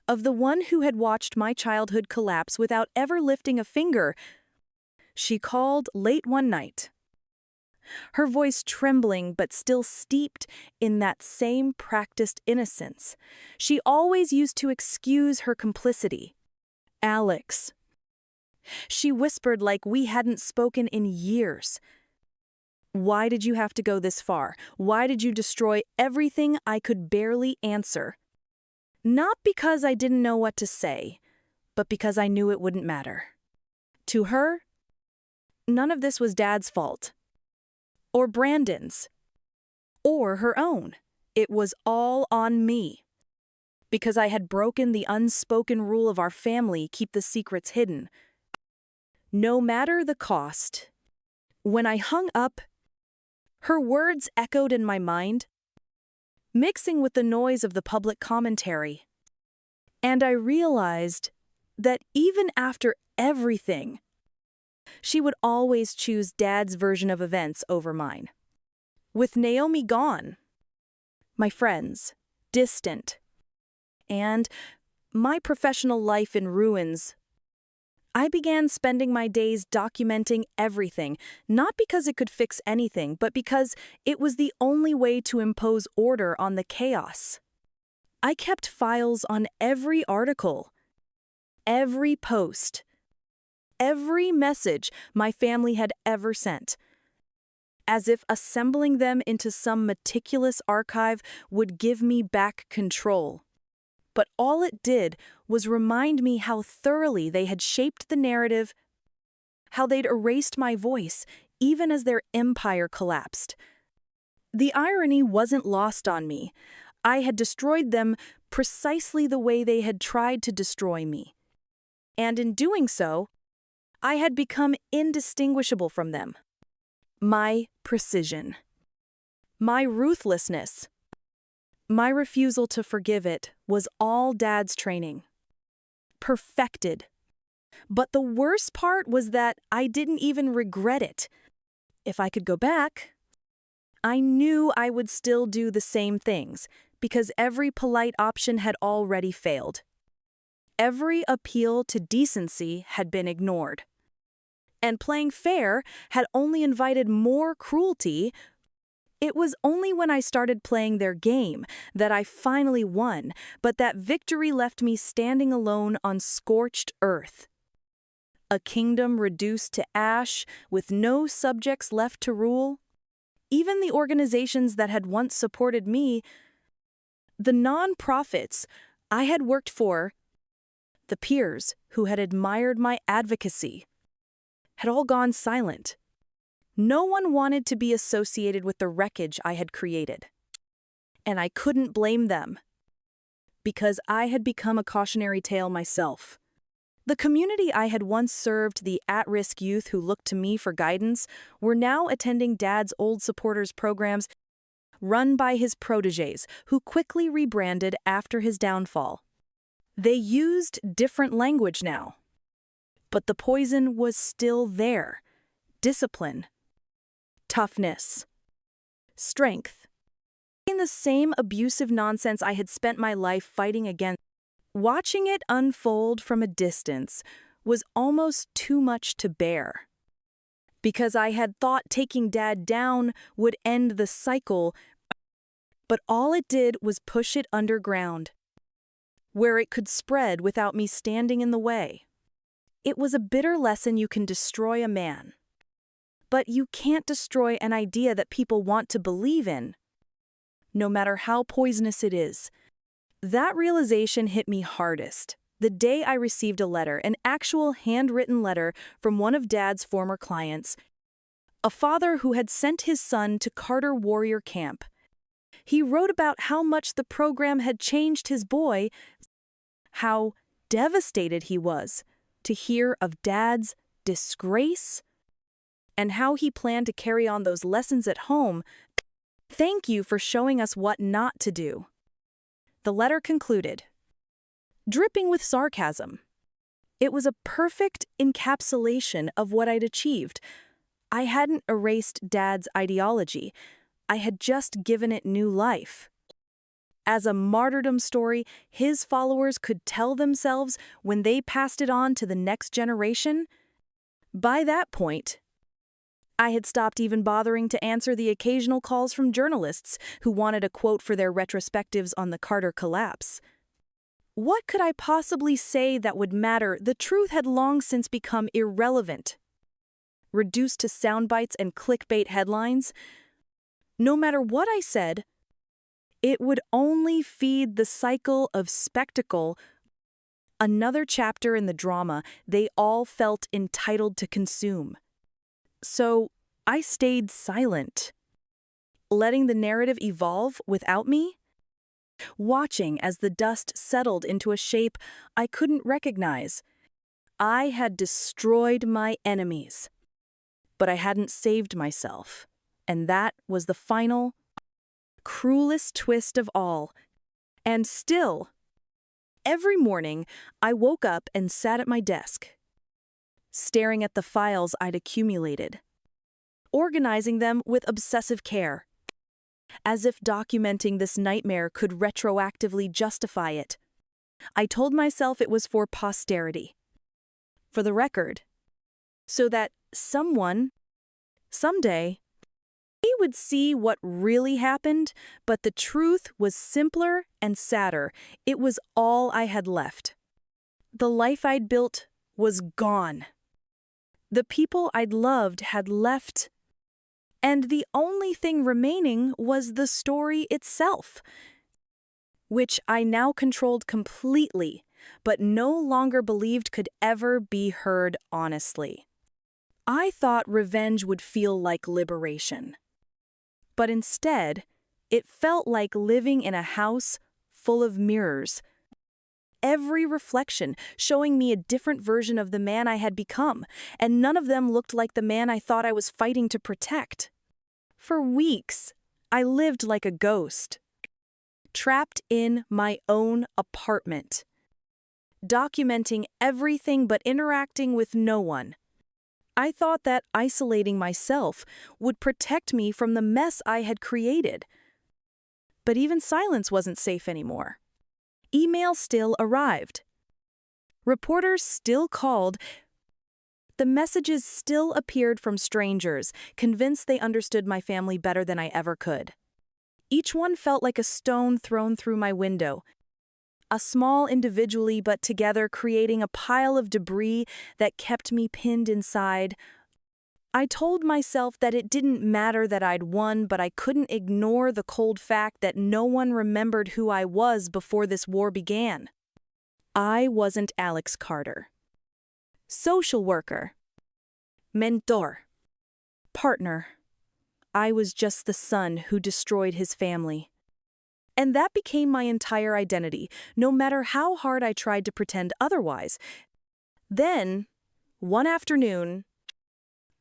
of the one who had watched my childhood collapse without ever lifting a finger. She called late one night, her voice trembling but still steeped in that same practiced innocence she always used to excuse her complicity. "Alex," she whispered like we hadn't spoken in years. "Why did you have to go this far? Why did you destroy everything I could barely answer?" Not because I didn't know what to say, but because I knew it wouldn't matter. To her, none of this was Dad's fault, or Brandon's, or her own. It was all on me. Because I had broken the unspoken rule of our family, keep the secrets hidden. No matter the cost. When I hung up, her words echoed in my mind, mixing with the noise of the public commentary. And I realized that even after everything, she would always choose Dad's version of events over mine. With Naomi gone, my friends distant, and my professional life in ruins, I began spending my days documenting everything, not because it could fix anything, but because it was the only way to impose order on the chaos. I kept files on every article, every post, every message my family had ever sent. as if assembling them into some meticulous archive would give me back control. But all it did was remind me how thoroughly they had shaped the narrative, how they'd erased my voice, even as their empire collapsed. The irony wasn't lost on me. I had destroyed them precisely the way they had tried to destroy me. And in doing so, I had become indistinguishable from them. My precision, my ruthlessness, my refusal to forgive it was all Dad's training. Perfected. But the worst part was that I didn't even regret it. If I could go back, I knew I would still do the same things, because every polite option had already failed. Every appeal to decency had been ignored. And playing fair had only invited more cruelty. It was only when I started playing their game that I finally won, but that victory left me standing alone on scorched earth. A kingdom reduced to ash, with no subjects left to rule. Even the organizations that had once supported me, the non-profits I had worked for, the peers who had admired my advocacy, had all gone silent. No one wanted to be associated with the wreckage I had created. And I couldn't blame them, because I had become a cautionary tale myself. The community I had once served, the at-risk youth who looked to me for guidance, were now attending Dad's old supporters programs run by his protégés, who quickly rebranded after his downfall. They used different language now. But the poison was still there. Discipline, toughness, strength. In the same abusive nonsense I had spent my life fighting against. Watching it unfold from a distance was almost too much to bear. Because I had thought taking Dad down would end the cycle, but all it did was push it underground, where it could spread without me standing in the way. It was a bitter lesson. You can destroy a man, but you can't destroy an idea that people want to believe in, no matter how poisonous it is. That realization hit me hardest the day I received a letter, an actual handwritten letter from one of Dad's former clients, a father who had sent his son to Carter Warrior Camp. He wrote about how much the program had changed his boy, how devastated he was to hear of Dad's disgrace, and how he planned to carry on those lessons at home. Thank you for showing us what not to do. The letter concluded, dripping with sarcasm. It was a perfect encapsulation of what I'd achieved. I hadn't erased Dad's ideology. I had just given it new life. As a martyrdom story, his followers could tell themselves when they passed it on to the next generation. By that point, I had stopped even bothering to answer the occasional calls from journalists who wanted a quote for their retrospectives on the Carter collapse. What could I possibly say that would matter? The truth had long since become irrelevant, reduced to sound bites and clickbait headlines. No matter what I said, it would only feed the cycle of spectacle, another chapter in the drama they all felt entitled to consume. So I stayed silent, letting the narrative evolve without me, watching as the dust settled into a shape I couldn't recognize. I had destroyed my enemies, but I hadn't saved myself, and that was the final, cruelest twist of all. And still, every morning I woke up and sat at my desk, staring at the files I'd accumulated, organizing them with obsessive care, as if documenting this nightmare could retroactively justify it. I told myself it was for posterity, for the record, so that someone, someday, he would see what really happened, but the truth was simpler and sadder. It was all I had left. The life I'd built was gone. The people I'd loved had left, and the only thing remaining was the story itself, which I now controlled completely, but no longer believed could ever be heard honestly. I thought revenge would feel like liberation. But instead, it felt like living in a house full of mirrors, every reflection showing me a different version of the man I had become, and none of them looked like the man I thought I was fighting to protect. For weeks, I lived like a ghost, trapped in my own apartment, documenting everything but interacting with no one. I thought that isolating myself would protect me from the mess I had created. But even silence wasn't safe anymore. Email still arrived. Reporters still called. The messages still appeared from strangers, convinced they understood my family better than I ever could. Each one felt like a stone thrown through my window, a small individually but together creating a pile of debris that kept me pinned inside. I told myself that it didn't matter that I'd won, but I couldn't ignore the cold fact that no one remembered who I was before this war began. I wasn't Alex Carter. Social worker. Mentor. Partner. I was just the son who destroyed his family. And that became my entire identity, no matter how hard I tried to pretend otherwise. Then, one afternoon,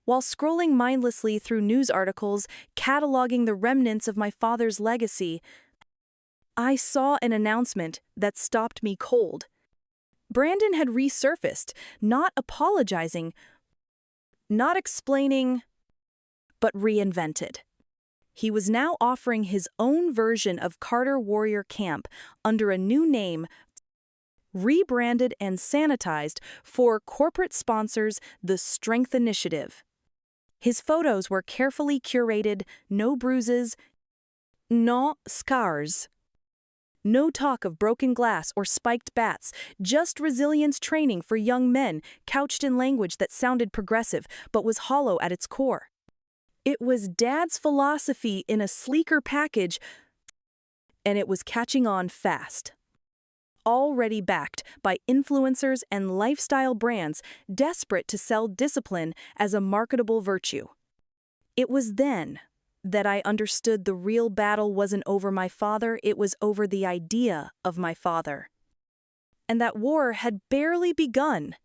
while scrolling mindlessly through news articles cataloging the remnants of my father's legacy, I saw an announcement that stopped me cold. Brandon had resurfaced, not apologizing, not explaining, but reinvented. He was now offering his own version of Carter Warrior Camp under a new name, rebranded and sanitized for corporate sponsors, the Strength Initiative. His photos were carefully curated, no bruises, no scars. No talk of broken glass or spiked bats, just resilience training for young men, couched in language that sounded progressive but was hollow at its core. It was Dad's philosophy in a sleeker package, and it was catching on fast. Already backed by influencers and lifestyle brands desperate to sell discipline as a marketable virtue. It was then that I understood the real battle wasn't over my father, it was over the idea of my father. And that war had barely begun.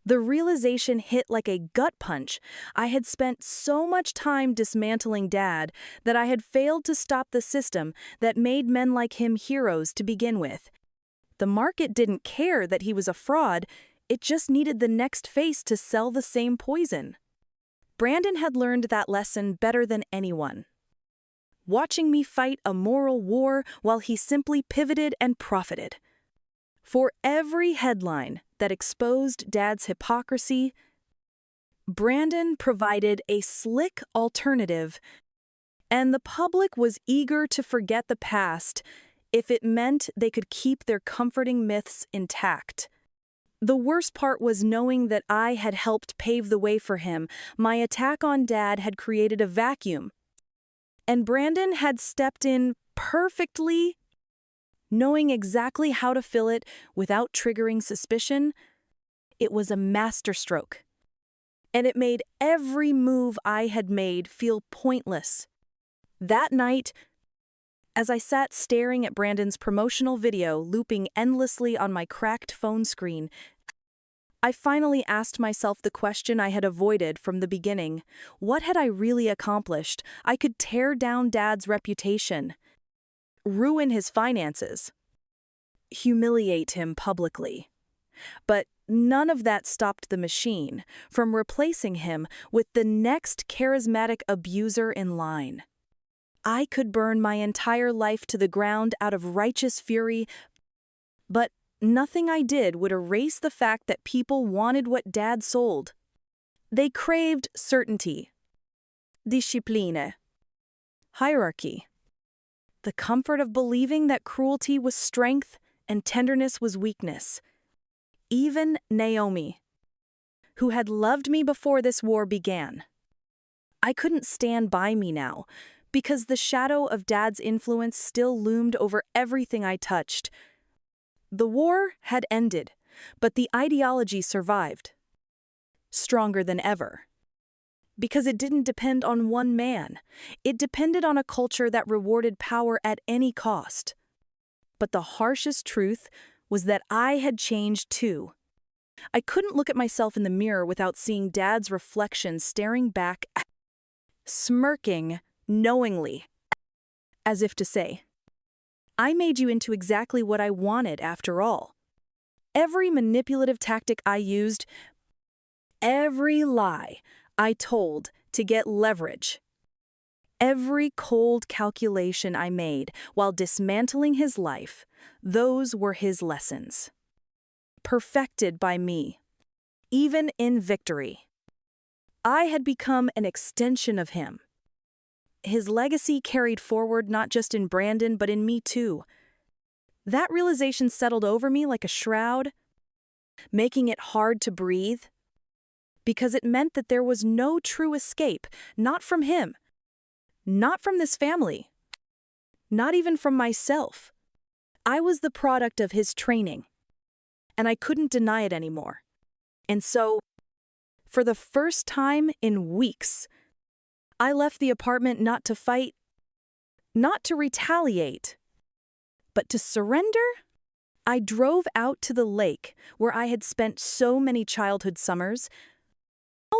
The realization hit like a gut punch. I had spent so much time dismantling Dad that I had failed to stop the system that made men like him heroes to begin with. The market didn't care that he was a fraud, it just needed the next face to sell the same poison. Brandon had learned that lesson better than anyone, watching me fight a moral war while he simply pivoted and profited. For every headline that exposed Dad's hypocrisy, Brandon provided a slick alternative, and the public was eager to forget the past if it meant they could keep their comforting myths intact. The worst part was knowing that I had helped pave the way for him. My attack on Dad had created a vacuum, and Brandon had stepped in perfectly, knowing exactly how to fill it without triggering suspicion. It was a masterstroke, and it made every move I had made feel pointless. That night, as I sat staring at Brandon's promotional video looping endlessly on my cracked phone screen, I finally asked myself the question I had avoided from the beginning. What had I really accomplished? I could tear down Dad's reputation, ruin his finances, humiliate him publicly. But none of that stopped the machine from replacing him with the next charismatic abuser in line. I could burn my entire life to the ground out of righteous fury, but nothing I did would erase the fact that people wanted what Dad sold. They craved certainty, discipline, hierarchy, the comfort of believing that cruelty was strength and tenderness was weakness. Even Naomi, who had loved me before this war began, I couldn't stand by me now, because the shadow of Dad's influence still loomed over everything I touched. The war had ended, but the ideology survived, stronger than ever. Because it didn't depend on one man. It depended on a culture that rewarded power at any cost. But the harshest truth was that I had changed too. I couldn't look at myself in the mirror without seeing Dad's reflection staring back, smirking knowingly, as if to say, I made you into exactly what I wanted after all. Every manipulative tactic I used, every lie I told to get leverage, every cold calculation I made while dismantling his life, those were his lessons. Perfected by me, even in victory. I had become an extension of him. His legacy carried forward not just in Brandon, but in me too. That realization settled over me like a shroud, making it hard to breathe, because it meant that there was no true escape, not from him, not from this family, not even from myself. I was the product of his training, and I couldn't deny it anymore. And so, for the first time in weeks, I left the apartment not to fight, not to retaliate, but to surrender. I drove out to the lake where I had spent so many childhood summers.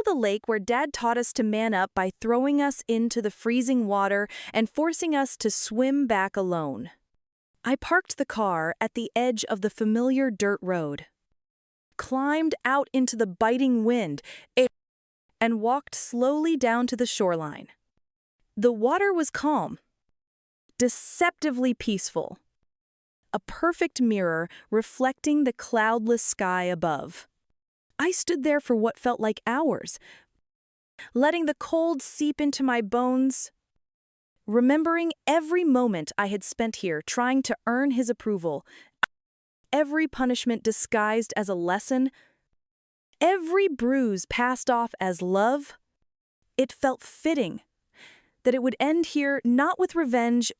The lake where Dad taught us to man up by throwing us into the freezing water and forcing us to swim back alone. I parked the car at the edge of the familiar dirt road, climbed out into the biting wind, and walked slowly down to the shoreline. The water was calm, deceptively peaceful, a perfect mirror reflecting the cloudless sky above. I stood there for what felt like hours, letting the cold seep into my bones, remembering every moment I had spent here trying to earn his approval, every punishment disguised as a lesson, every bruise passed off as love. It felt fitting that it would end here not with revenge,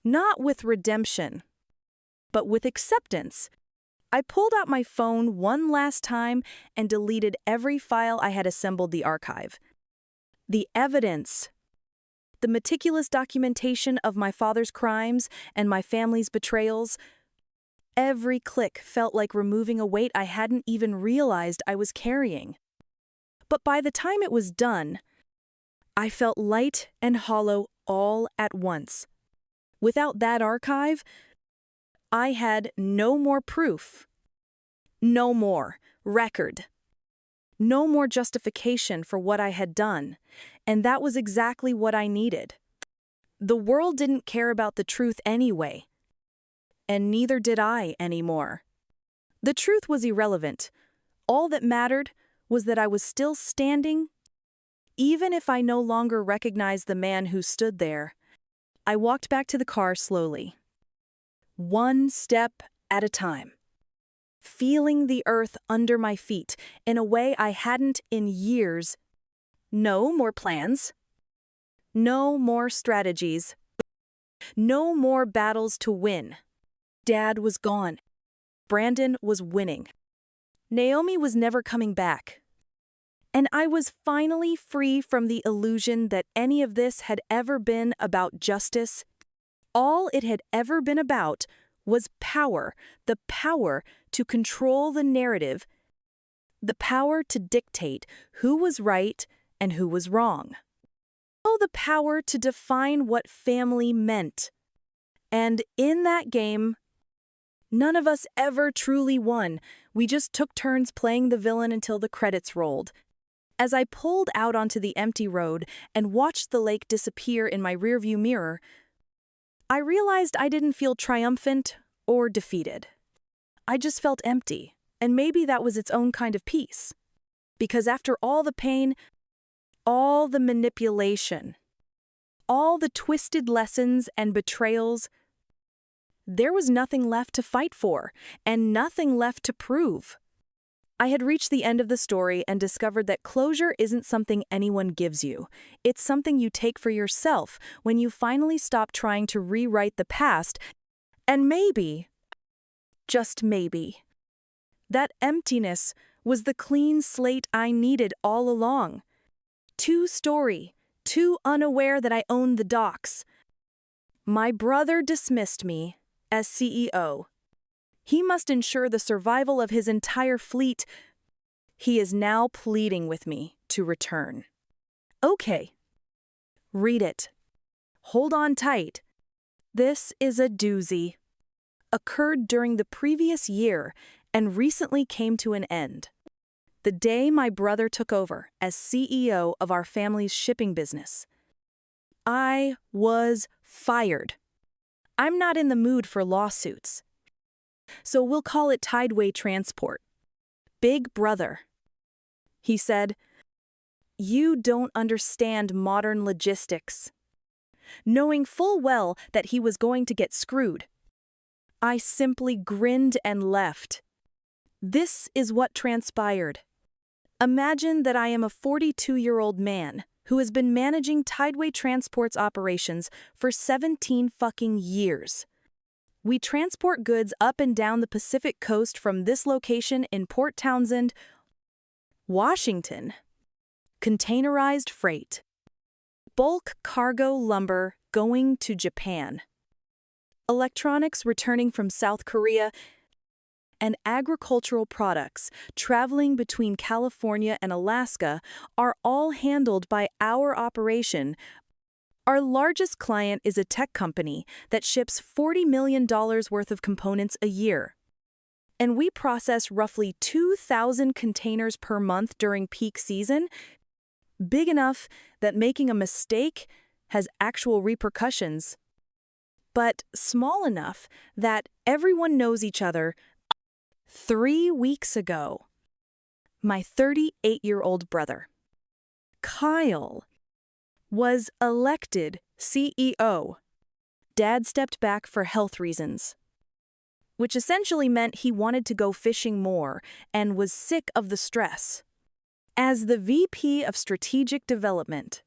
not with redemption, but with acceptance. I pulled out my phone one last time and deleted every file I had assembled the archive. The evidence, the meticulous documentation of my father's crimes and my family's betrayals, every click felt like removing a weight I hadn't even realized I was carrying. But by the time it was done, I felt light and hollow all at once. Without that archive, I had no more proof, no more record, no more justification for what I had done, and that was exactly what I needed. The world didn't care about the truth anyway, and neither did I anymore. The truth was irrelevant. All that mattered was that I was still standing, even if I no longer recognized the man who stood there. I walked back to the car slowly, one step at a time, feeling the earth under my feet in a way I hadn't in years. No more plans, no more strategies, no more battles to win. Dad was gone. Brandon was winning. Naomi was never coming back. And I was finally free from the illusion that any of this had ever been about justice. All it had ever been about was power, the power to control the narrative, the power to dictate who was right and who was wrong. Oh, the power to define what family meant. And in that game, none of us ever truly won. We just took turns playing the villain until the credits rolled. As I pulled out onto the empty road and watched the lake disappear in my rearview mirror, I realized I didn't feel triumphant or defeated. I just felt empty, and maybe that was its own kind of peace. Because after all the pain, all the manipulation, all the twisted lessons and betrayals, there was nothing left to fight for and nothing left to prove. I had reached the end of the story and discovered that closure isn't something anyone gives you. It's something you take for yourself when you finally stop trying to rewrite the past, and maybe, just maybe, that emptiness was the clean slate I needed all along. Too story, too unaware that I owned the docks. My brother dismissed me as CEO. He must ensure the survival of his entire fleet. He is now pleading with me to return. Okay. Read it. Hold on tight. This is a doozy. Occurred during the previous year and recently came to an end. The day my brother took over as CEO of our family's shipping business. I was fired. I'm not in the mood for lawsuits. So we'll call it Tideway Transport. Big brother. He said, "You don't understand modern logistics." Knowing full well that he was going to get screwed, I simply grinned and left. This is what transpired. Imagine that I am a 42-year-old man who has been managing Tideway Transport's operations for 17 fucking years. We transport goods up and down the Pacific coast from this location in Port Townsend, Washington. Containerized freight. Bulk cargo lumber going to Japan. Electronics returning from South Korea, and agricultural products traveling between California and Alaska are all handled by our operation. Our largest client is a tech company that ships $40 million worth of components a year. And we process roughly 2,000 containers per month during peak season, big enough that making a mistake has actual repercussions, but small enough that everyone knows each other. 3 weeks ago, my 38-year-old brother, Kyle, was elected CEO. Dad stepped back for health reasons, which essentially meant he wanted to go fishing more and was sick of the stress. As the VP of Strategic Development,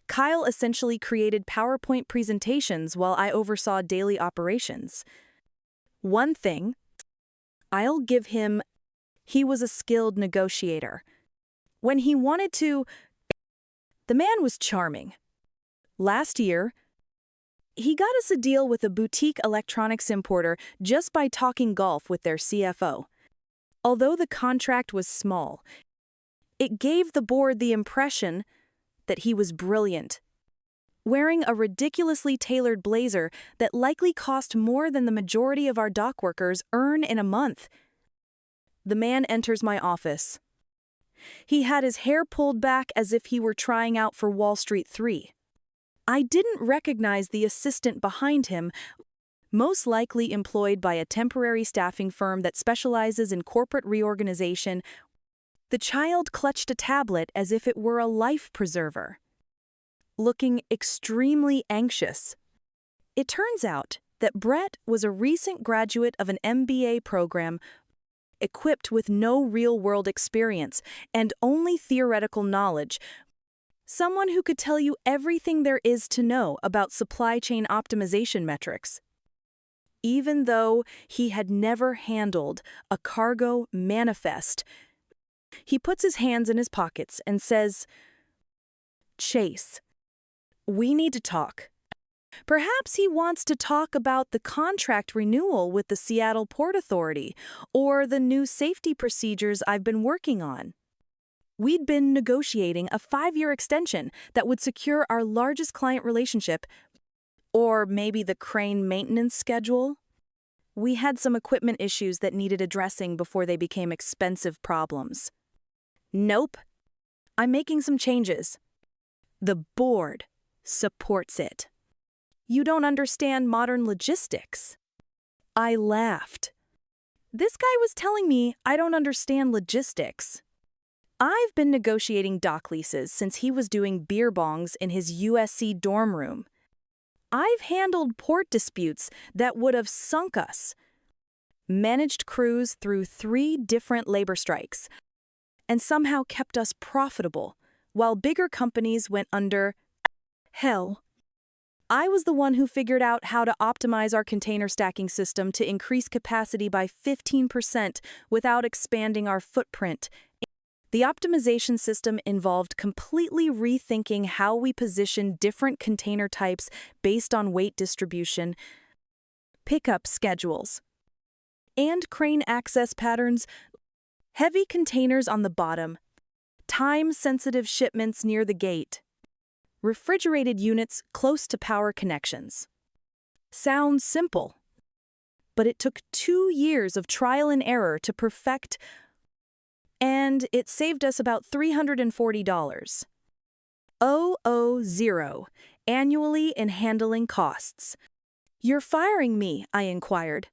Kyle essentially created PowerPoint presentations while I oversaw daily operations. One thing, I'll give him, he was a skilled negotiator. When he wanted to, the man was charming. Last year, he got us a deal with a boutique electronics importer just by talking golf with their CFO. Although the contract was small, it gave the board the impression that he was brilliant. Wearing a ridiculously tailored blazer that likely cost more than the majority of our dock workers earn in a month. The man enters my office. He had his hair pulled back as if he were trying out for Wall Street 3. I didn't recognize the assistant behind him, most likely employed by a temporary staffing firm that specializes in corporate reorganization. The child clutched a tablet as if it were a life preserver, looking extremely anxious. It turns out that Brett was a recent graduate of an MBA program equipped with no real-world experience and only theoretical knowledge. Someone who could tell you everything there is to know about supply chain optimization metrics. Even though he had never handled a cargo manifest, he puts his hands in his pockets and says, "Chase, we need to talk." Perhaps he wants to talk about the contract renewal with the Seattle Port Authority or the new safety procedures I've been working on. We'd been negotiating a 5-year extension that would secure our largest client relationship, or maybe the crane maintenance schedule. We had some equipment issues that needed addressing before they became expensive problems. Nope. I'm making some changes. The board supports it. You don't understand modern logistics. I laughed. This guy was telling me I don't understand logistics. I've been negotiating dock leases since he was doing beer bongs in his USC dorm room. I've handled port disputes that would have sunk us. managed crews through 3 different labor strikes, and somehow kept us profitable, while bigger companies went under. Hell, I was the one who figured out how to optimize our container stacking system to increase capacity by 15% without expanding our footprint. The optimization system involved completely rethinking how we position different container types based on weight distribution, pickup schedules, and crane access patterns. Heavy containers on the bottom, time-sensitive shipments near the gate, refrigerated units close to power connections. Sounds simple, but it took 2 years of trial and error to perfect, and it saved us about $340. Annually in handling costs. "You're firing me?" I inquired,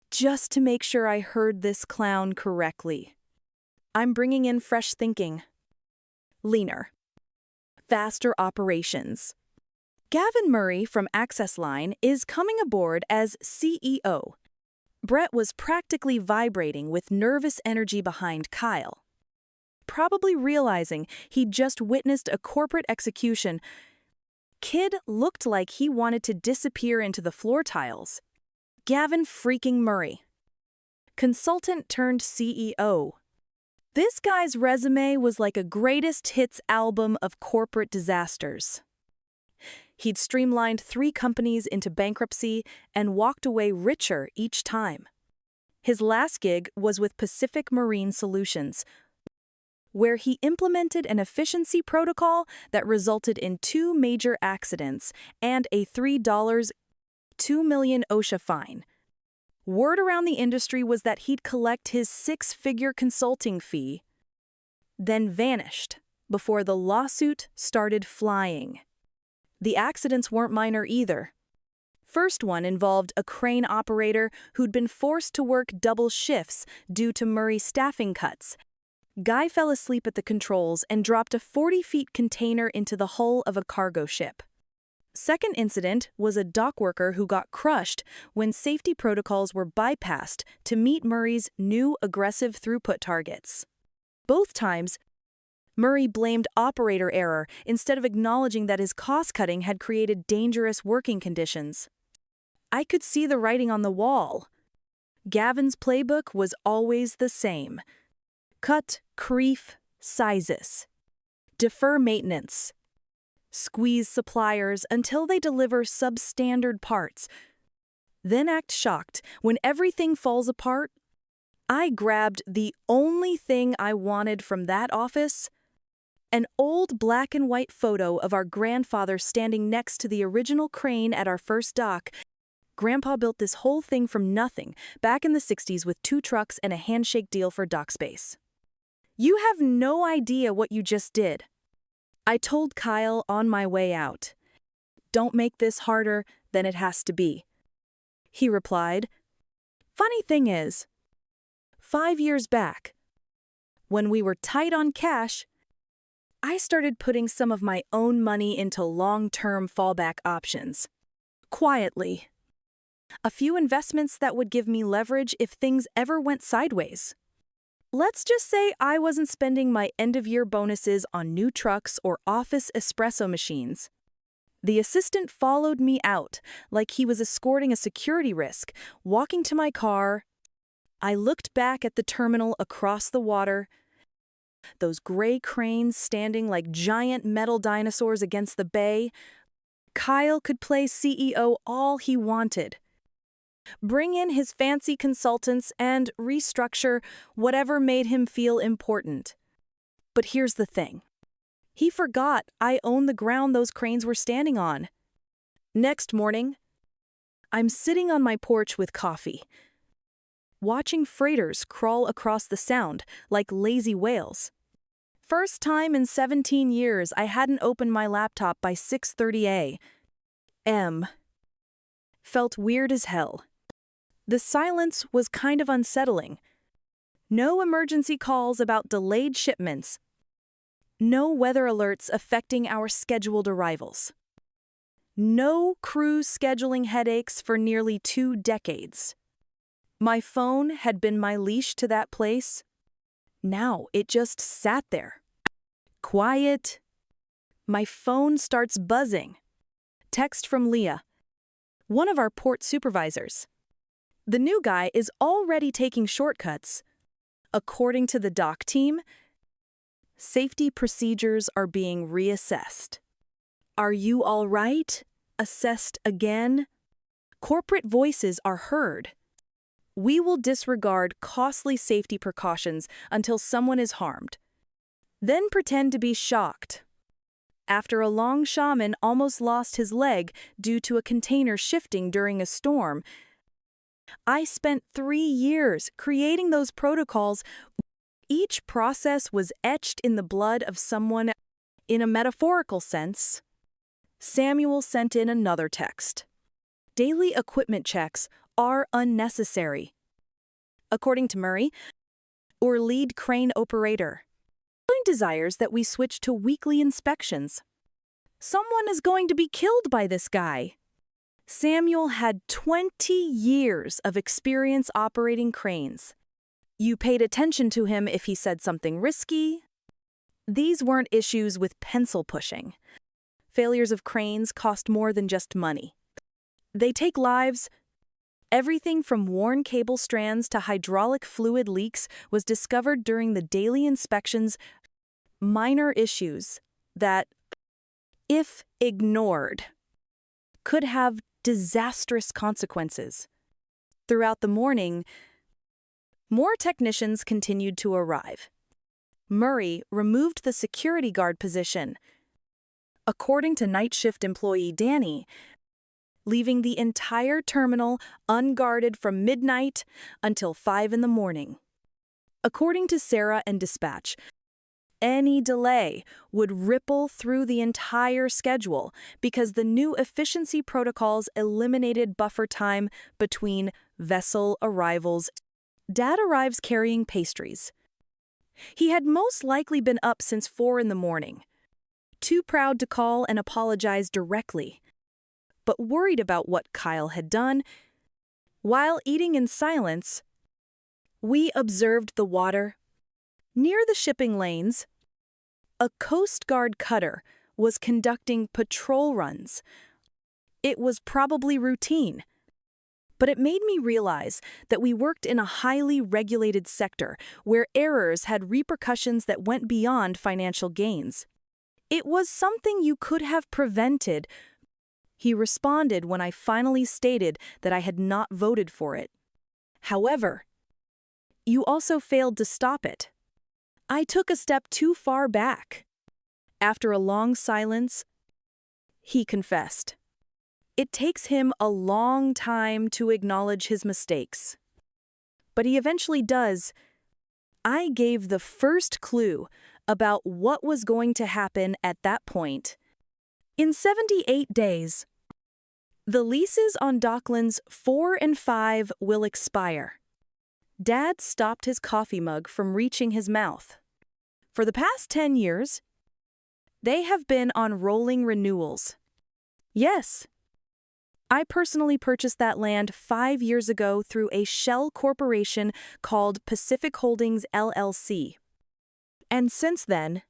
just to make sure I heard this clown correctly. "I'm bringing in fresh thinking. Leaner. Faster operations." Gavin Murray from Access Line is coming aboard as CEO. Brett was practically vibrating with nervous energy behind Kyle, probably realizing he'd just witnessed a corporate execution. Kid looked like he wanted to disappear into the floor tiles. Gavin freaking Murray, consultant turned CEO. This guy's resume was like a greatest hits album of corporate disasters. He'd streamlined 3 companies into bankruptcy and walked away richer each time. His last gig was with Pacific Marine Solutions, where he implemented an efficiency protocol that resulted in 2 major accidents and a $3.2 million OSHA fine. Word around the industry was that he'd collect his 6-figure consulting fee, then vanished before the lawsuit started flying. The accidents weren't minor either. First one involved a crane operator who'd been forced to work double shifts due to Murray staffing cuts. Guy fell asleep at the controls and dropped a 40-foot container into the hull of a cargo ship. Second incident was a dock worker who got crushed when safety protocols were bypassed to meet Murray's new aggressive throughput targets. Both times, Murray blamed operator error instead of acknowledging that his cost-cutting had created dangerous working conditions. I could see the writing on the wall. Gavin's playbook was always the same. Cut, creep, sizes. Defer maintenance. Squeeze suppliers until they deliver substandard parts. Then act shocked when everything falls apart. I grabbed the only thing I wanted from that office: an old black and white photo of our grandfather standing next to the original crane at our first dock. Grandpa built this whole thing from nothing back in the 60s with 2 trucks and a handshake deal for dock space. "You have no idea what you just did," I told Kyle on my way out. "Don't make this harder than it has to be," he replied. Funny thing is, 5 years back, when we were tight on cash, I started putting some of my own money into long-term fallback options. Quietly. A few investments that would give me leverage if things ever went sideways. Let's just say I wasn't spending my end-of-year bonuses on new trucks or office espresso machines. The assistant followed me out like he was escorting a security risk, walking to my car. I looked back at the terminal across the water, those gray cranes standing like giant metal dinosaurs against the bay. Kyle could play CEO all he wanted. Bring in his fancy consultants and restructure whatever made him feel important. But here's the thing. He forgot I own the ground those cranes were standing on. Next morning, I'm sitting on my porch with coffee, watching freighters crawl across the Sound like lazy whales. First time in 17 years I hadn't opened my laptop by 6:30 a.m. Felt weird as hell. The silence was kind of unsettling. No emergency calls about delayed shipments. No weather alerts affecting our scheduled arrivals. No crew scheduling headaches for nearly 2 decades. My phone had been my leash to that place. Now it just sat there. Quiet. My phone starts buzzing. Text from Leah, one of our port supervisors. The new guy is already taking shortcuts. According to the dock team, safety procedures are being reassessed. Are you all right? Assessed again? Corporate voices are heard. We will disregard costly safety precautions until someone is harmed. Then pretend to be shocked. After a longshoreman almost lost his leg due to a container shifting during a storm, I spent 3 years creating those protocols. Each process was etched in the blood of someone in a metaphorical sense. Samuel sent in another text. Daily equipment checks are unnecessary. According to Murray, our lead crane operator, desires that we switch to weekly inspections. Someone is going to be killed by this guy. Samuel had 20 years of experience operating cranes. You paid attention to him if he said something risky. These weren't issues with pencil pushing. Failures of cranes cost more than just money. They take lives. Everything from worn cable strands to hydraulic fluid leaks was discovered during the daily inspections. Minor issues that, if ignored, could have disastrous consequences. Throughout the morning, more technicians continued to arrive. Murray removed the security guard position, according to night shift employee Danny, leaving the entire terminal unguarded from midnight until 5 in the morning. According to Sarah and dispatch, any delay would ripple through the entire schedule because the new efficiency protocols eliminated buffer time between vessel arrivals. Dad arrives carrying pastries. He had most likely been up since 4 in the morning, too proud to call and apologize directly, but worried about what Kyle had done. While eating in silence, we observed the water. Near the shipping lanes, a Coast Guard cutter was conducting patrol runs. It was probably routine, but it made me realize that we worked in a highly regulated sector where errors had repercussions that went beyond financial gains. It was something you could have prevented. He responded when I finally stated that I had not voted for it. However, you also failed to stop it. I took a step too far back. After a long silence, he confessed. It takes him a long time to acknowledge his mistakes. But he eventually does. I gave the first clue about what was going to happen at that point. In 78 days, the leases on Docklands 4 and 5 will expire. Dad stopped his coffee mug from reaching his mouth. For the past 10 years, they have been on rolling renewals. Yes, I personally purchased that land 5 years ago through a shell corporation called Pacific Holdings LLC. And since then,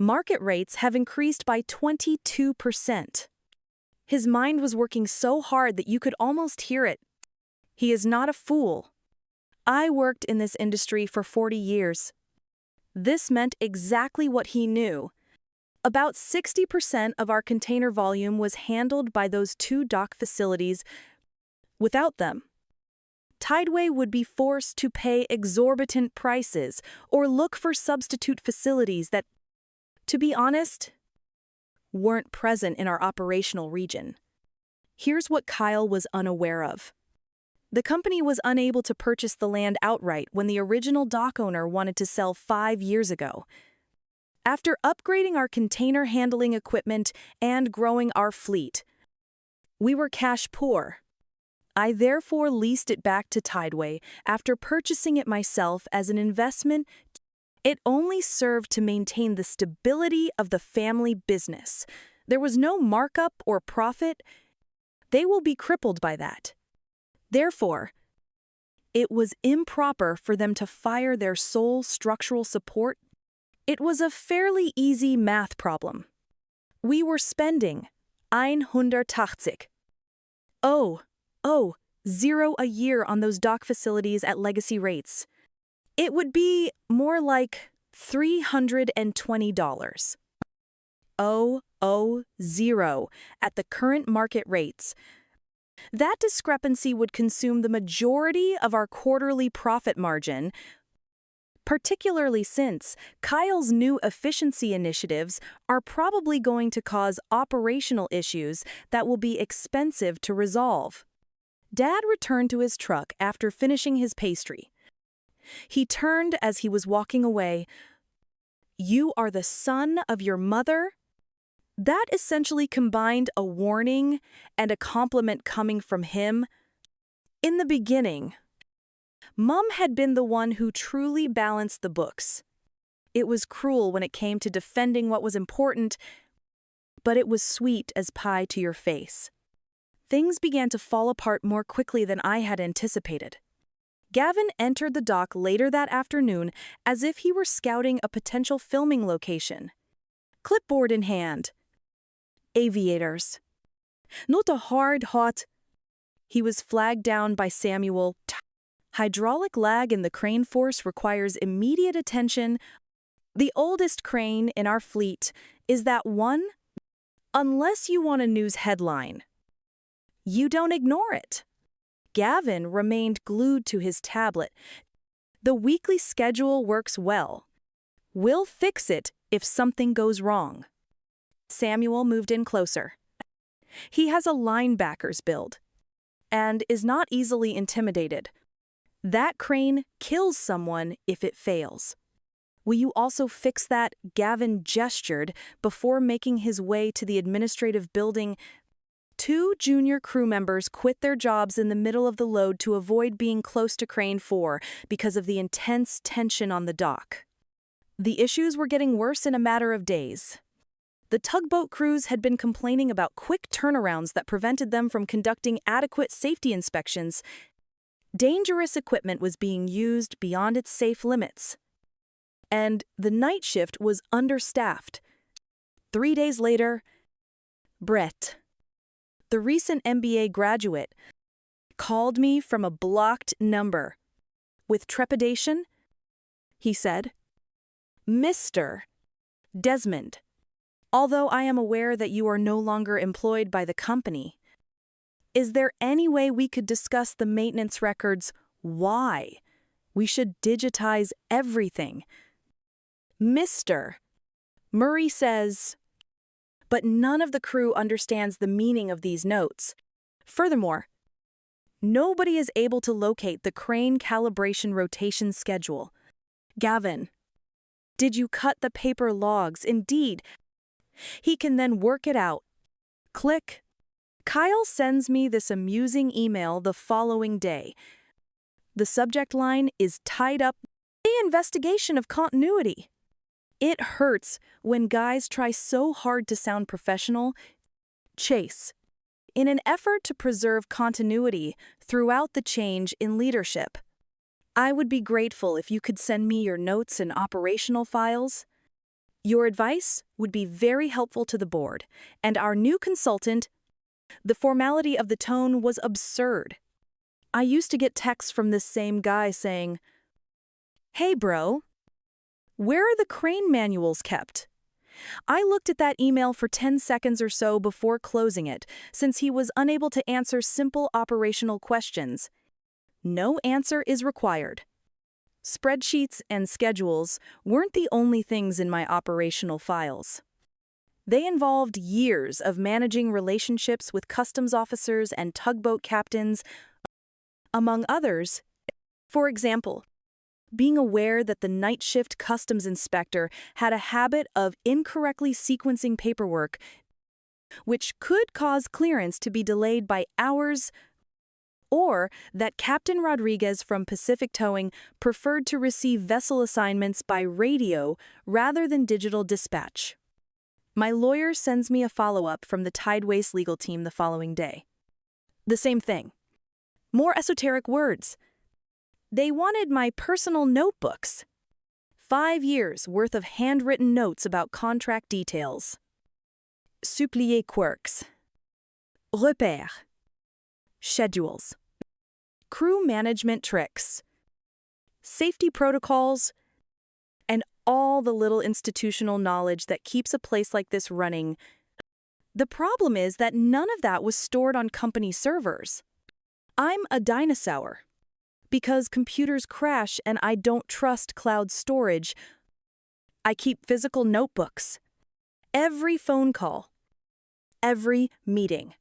market rates have increased by 22%. His mind was working so hard that you could almost hear it. He is not a fool. I worked in this industry for 40 years. This meant exactly what he knew. About 60% of our container volume was handled by those 2 dock facilities. Without them, Tideway would be forced to pay exorbitant prices or look for substitute facilities that, to be honest, weren't present in our operational region. Here's what Kyle was unaware of. The company was unable to purchase the land outright when the original dock owner wanted to sell 5 years ago. After upgrading our container handling equipment and growing our fleet, we were cash poor. I therefore leased it back to Tideway after purchasing it myself as an investment. It only served to maintain the stability of the family business. There was no markup or profit. They will be crippled by that. Therefore, It was improper for them to fire their sole structural support. It was a fairly easy math problem. We were spending 180. Zero a year on those dock facilities at legacy rates. It would be more like $320. Zero at the current market rates. That discrepancy would consume the majority of our quarterly profit margin, particularly since Kyle's new efficiency initiatives are probably going to cause operational issues that will be expensive to resolve. Dad returned to his truck after finishing his pastry. He turned as he was walking away. "You are the son of your mother?" That essentially combined a warning and a compliment coming from him. In the beginning, Mom had been the one who truly balanced the books. It was cruel when it came to defending what was important, but it was sweet as pie to your face. Things began to fall apart more quickly than I had anticipated. Gavin entered the dock later that afternoon as if he were scouting a potential filming location. Clipboard in hand. Aviators. Not a hot. He was flagged down by Samuel. Hydraulic lag in the crane force requires immediate attention. The oldest crane in our fleet is that one. Unless you want a news headline, you don't ignore it. Gavin remained glued to his tablet. The weekly schedule works well. We'll fix it if something goes wrong. Samuel moved in closer. He has a linebacker's build and is not easily intimidated. That crane kills someone if it fails. Will you also fix that? Gavin gestured before making his way to the administrative building. 2 junior crew members quit their jobs in the middle of the load to avoid being close to Crane 4 because of the intense tension on the dock. The issues were getting worse in a matter of days. The tugboat crews had been complaining about quick turnarounds that prevented them from conducting adequate safety inspections. Dangerous equipment was being used beyond its safe limits. And the night shift was understaffed. 3 days later, Brett, the recent MBA graduate, called me from a blocked number. With trepidation, he said, "Mr. Desmond, although I am aware that you are no longer employed by the company, is there any way we could discuss the maintenance records? Why? We should digitize everything." Mr. Murray says, but none of the crew understands the meaning of these notes. Furthermore, nobody is able to locate the crane calibration rotation schedule. Gavin, did you cut the paper logs? Indeed. He can then work it out. Click. Kyle sends me this amusing email the following day. The subject line is tied up the investigation of continuity. It hurts when guys try so hard to sound professional. Chase. In an effort to preserve continuity throughout the change in leadership. I would be grateful if you could send me your notes and operational files. Your advice would be very helpful to the board, and our new consultant. The formality of the tone was absurd. I used to get texts from this same guy saying, "Hey bro, where are the crane manuals kept?" I looked at that email for 10 seconds or so before closing it, since he was unable to answer simple operational questions. No answer is required. Spreadsheets and schedules weren't the only things in my operational files. They involved years of managing relationships with customs officers and tugboat captains, among others. For example, being aware that the night shift customs inspector had a habit of incorrectly sequencing paperwork, which could cause clearance to be delayed by hours, or that Captain Rodriguez from Pacific Towing preferred to receive vessel assignments by radio rather than digital dispatch. My lawyer sends me a follow-up from the Tideways legal team the following day. The same thing. More esoteric words. They wanted my personal notebooks. 5 years worth of handwritten notes about contract details. Supplier quirks. Repères. Schedules. Crew management tricks. Safety protocols. And all the little institutional knowledge that keeps a place like this running. The problem is that none of that was stored on company servers. I'm a dinosaur. Because computers crash and I don't trust cloud storage, I keep physical notebooks. Every phone call, every meeting,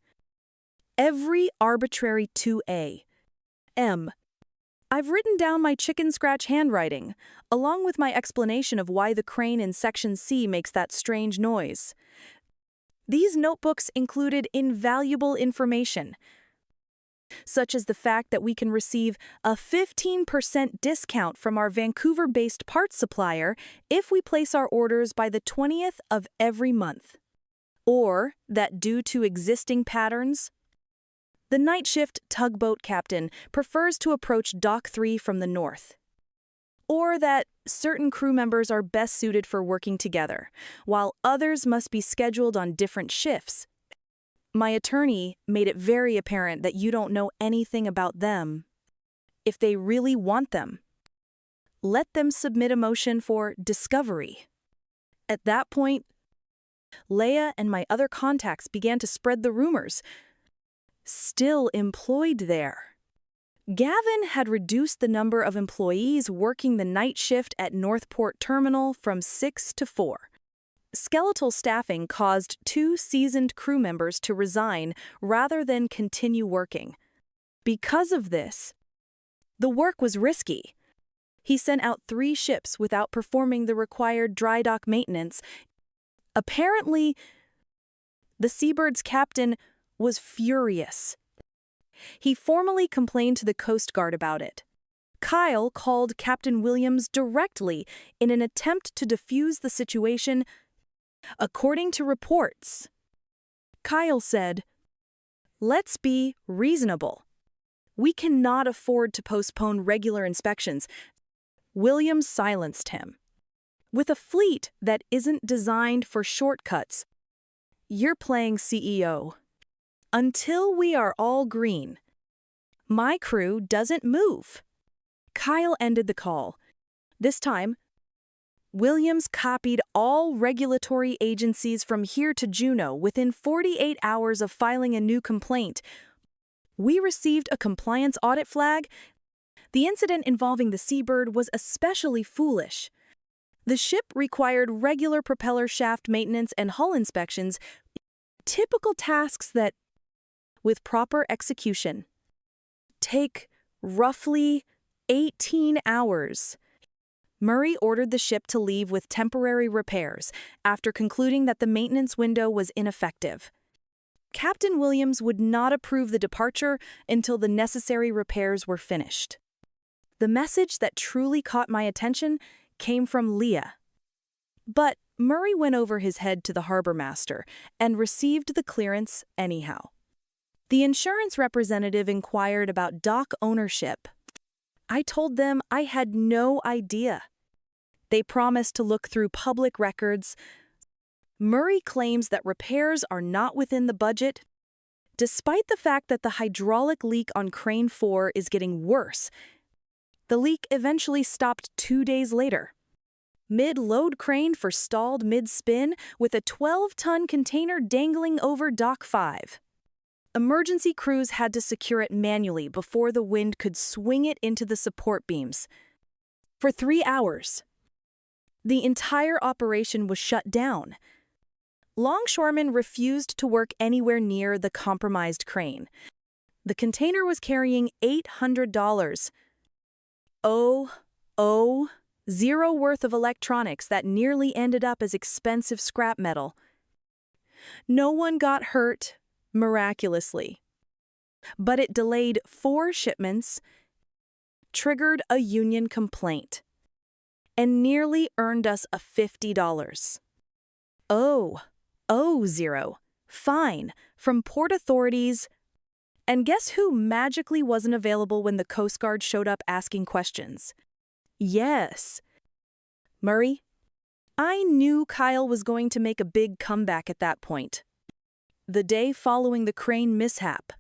every arbitrary 2A, M. I've written down my chicken scratch handwriting, along with my explanation of why the crane in Section C makes that strange noise. These notebooks included invaluable information, such as the fact that we can receive a 15% discount from our Vancouver-based parts supplier if we place our orders by the 20th of every month. Or that due to existing patterns, the night shift tugboat captain prefers to approach Dock 3 from the north. Or that certain crew members are best suited for working together, while others must be scheduled on different shifts. My attorney made it very apparent that you don't know anything about them. If they really want them, let them submit a motion for discovery. At that point, Leia and my other contacts began to spread the rumors. Still employed there. Gavin had reduced the number of employees working the night shift at Northport Terminal from 6 to 4. Skeletal staffing caused 2 seasoned crew members to resign rather than continue working. Because of this, the work was risky. He sent out 3 ships without performing the required dry dock maintenance. Apparently, the Seabird's captain was furious. He formally complained to the Coast Guard about it. Kyle called Captain Williams directly in an attempt to defuse the situation. According to reports, Kyle said, "Let's be reasonable. We cannot afford to postpone regular inspections." Williams silenced him. "With a fleet that isn't designed for shortcuts, you're playing CEO. Until we are all green, my crew doesn't move." Kyle ended the call. This time, Williams copied all regulatory agencies from here to Juneau within 48 hours of filing a new complaint. We received a compliance audit flag. The incident involving the Seabird was especially foolish. The ship required regular propeller shaft maintenance and hull inspections, typical tasks that, with proper execution, take roughly 18 hours. Murray ordered the ship to leave with temporary repairs after concluding that the maintenance window was ineffective. Captain Williams would not approve the departure until the necessary repairs were finished. The message that truly caught my attention came from Leah. But Murray went over his head to the harbor master and received the clearance anyhow. The insurance representative inquired about dock ownership. I told them I had no idea. They promised to look through public records. Murray claims that repairs are not within the budget, despite the fact that the hydraulic leak on Crane 4 is getting worse. The leak eventually stopped 2 days later. Mid-load crane for stalled mid-spin with a 12-ton container dangling over Dock 5. Emergency crews had to secure it manually before the wind could swing it into the support beams. For 3 hours, the entire operation was shut down. Longshoremen refused to work anywhere near the compromised crane. The container was carrying $800. Zero worth of electronics that nearly ended up as expensive scrap metal. No one got hurt, miraculously. But it delayed 4 shipments, triggered a union complaint, and nearly earned us a $50. Zero fine from port authorities And guess who magically wasn't available when the Coast Guard showed up asking questions? Yes, Murray. I knew Kyle was going to make a big comeback at that point. The day following the crane mishap,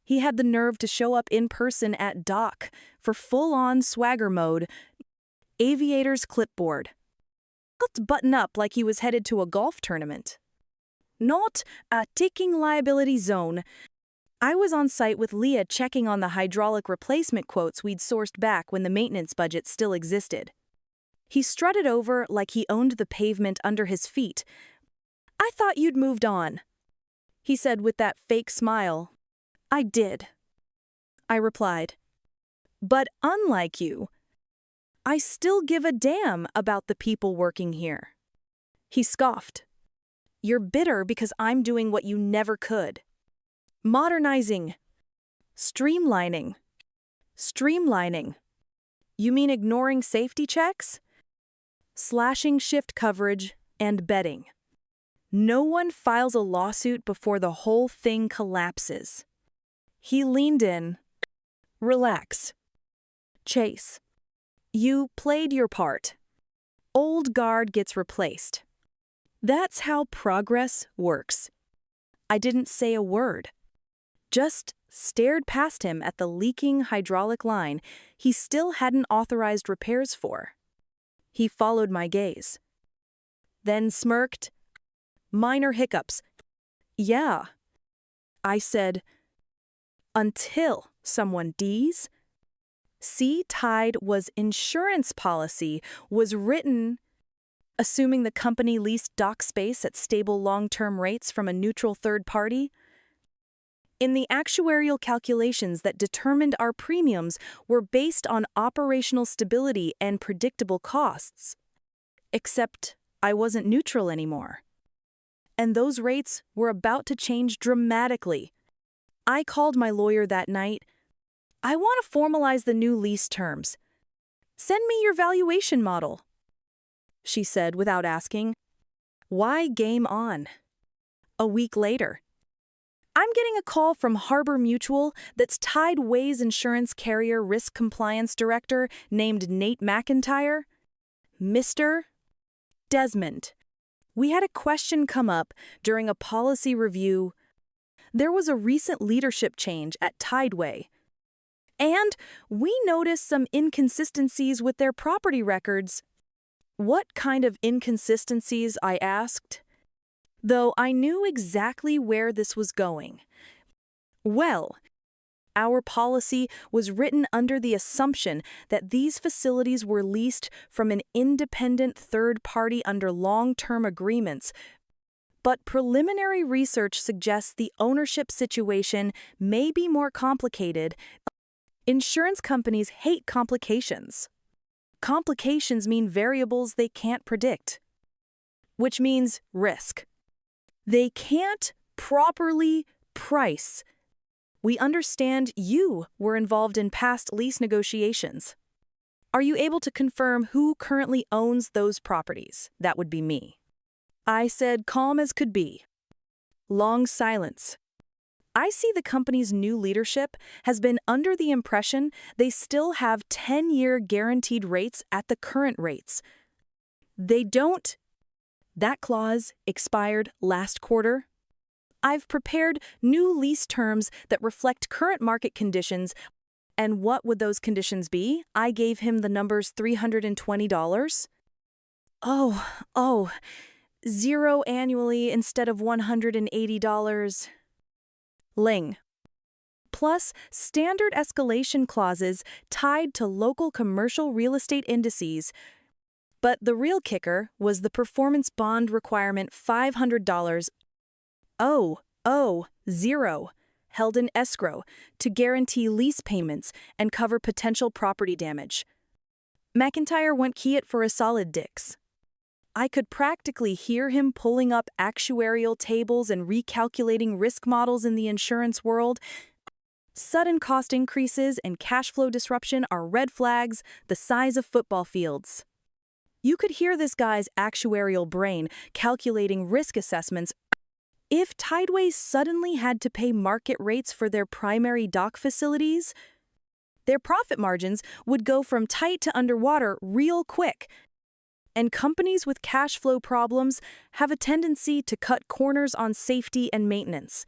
he had the nerve to show up in person at dock for full-on swagger mode, aviator's clipboard. Looked button up like he was headed to a golf tournament. Not a ticking liability zone. I was on site with Leah checking on the hydraulic replacement quotes we'd sourced back when the maintenance budget still existed. He strutted over like he owned the pavement under his feet. "I thought you'd moved on," he said with that fake smile. "I did," I replied. "But unlike you, I still give a damn about the people working here." He scoffed. "You're bitter because I'm doing what you never could. Modernizing. Streamlining. Streamlining. You mean ignoring safety checks? Slashing shift coverage and betting. No one files a lawsuit before the whole thing collapses." He leaned in. "Relax. Chase, you played your part. Old guard gets replaced. That's how progress works." I didn't say a word. Just stared past him at the leaking hydraulic line he still hadn't authorized repairs for. He followed my gaze. Then smirked. "Minor hiccups. Yeah," I said. "Until someone D's." See, Tide was insurance policy was written assuming the company leased dock space at stable long-term rates from a neutral third party. In the actuarial calculations that determined our premiums were based on operational stability and predictable costs. Except I wasn't neutral anymore. And those rates were about to change dramatically. I called my lawyer that night. "I want to formalize the new lease terms. Send me your valuation model," she said without asking. Why game on? A week later, I'm getting a call from Harbor Mutual that's Tideways insurance carrier risk compliance director named Nate McIntyre. "Mr. Desmond, we had a question come up during a policy review. There was a recent leadership change at Tideway, and we noticed some inconsistencies with their property records." "What kind of inconsistencies?" I asked, though I knew exactly where this was going. "Well, our policy was written under the assumption that these facilities were leased from an independent third party under long-term agreements, but preliminary research suggests the ownership situation may be more complicated. Insurance companies hate complications. Complications mean variables they can't predict, which means risk. They can't properly price. We understand you were involved in past lease negotiations. Are you able to confirm who currently owns those properties?" That would be me. I said, calm as could be. Long silence. "I see the company's new leadership has been under the impression they still have 10-year guaranteed rates at the current rates. They don't. That clause expired last quarter. I've prepared new lease terms that reflect current market conditions." And what would those conditions be? I gave him the numbers $320. Oh, 0 annually instead of $180. Ling. Plus standard escalation clauses tied to local commercial real estate indices. But the real kicker was the performance bond requirement $500. 0 held in escrow to guarantee lease payments and cover potential property damage. McIntyre went key it for a solid $6. I could practically hear him pulling up actuarial tables and recalculating risk models in the insurance world. Sudden cost increases and cash flow disruption are red flags the size of football fields. You could hear this guy's actuarial brain calculating risk assessments. If Tideways suddenly had to pay market rates for their primary dock facilities, their profit margins would go from tight to underwater real quick. And companies with cash flow problems have a tendency to cut corners on safety and maintenance,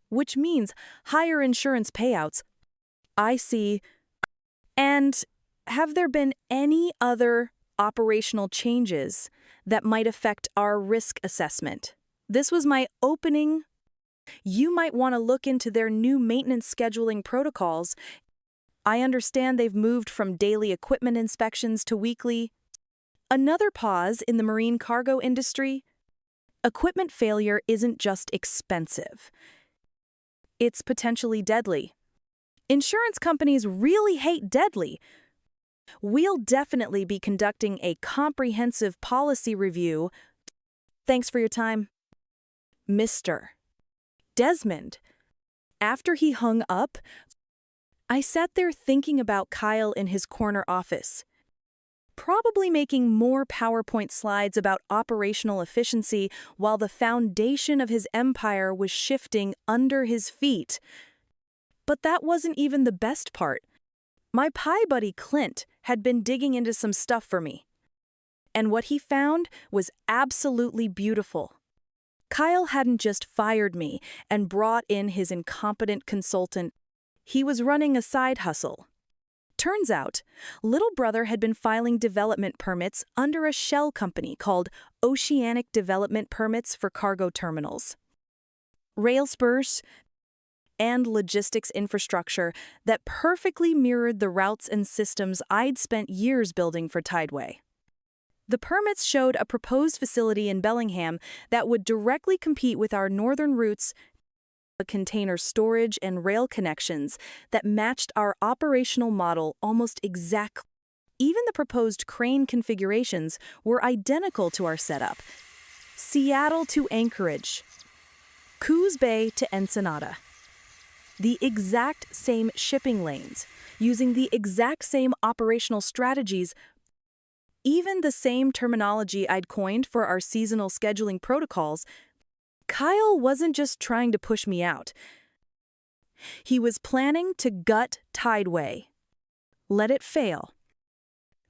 which means higher insurance payouts. I see. And have there been any other operational changes that might affect our risk assessment? This was my opening. You might want to look into their new maintenance scheduling protocols. I understand they've moved from daily equipment inspections to weekly. Another pause in the marine cargo industry. Equipment failure isn't just expensive. It's potentially deadly. Insurance companies really hate deadly. We'll definitely be conducting a comprehensive policy review. Thanks for your time. Mr. Desmond. After he hung up, I sat there thinking about Kyle in his corner office, probably making more PowerPoint slides about operational efficiency while the foundation of his empire was shifting under his feet. But that wasn't even the best part. My pie buddy Clint had been digging into some stuff for me, and what he found was absolutely beautiful. Kyle hadn't just fired me and brought in his incompetent consultant. He was running a side hustle. Turns out, little brother had been filing development permits under a shell company called Oceanic Development Permits for Cargo Terminals, rail spurs, and logistics infrastructure that perfectly mirrored the routes and systems I'd spent years building for Tideway. The permits showed a proposed facility in Bellingham that would directly compete with our northern routes, container storage and rail connections that matched our operational model almost exactly. Even the proposed crane configurations were identical to our setup. Seattle to Anchorage, Coos Bay to Ensenada. The exact same shipping lanes, using the exact same operational strategies, even the same terminology I'd coined for our seasonal scheduling protocols. Kyle wasn't just trying to push me out. He was planning to gut Tideway, let it fail,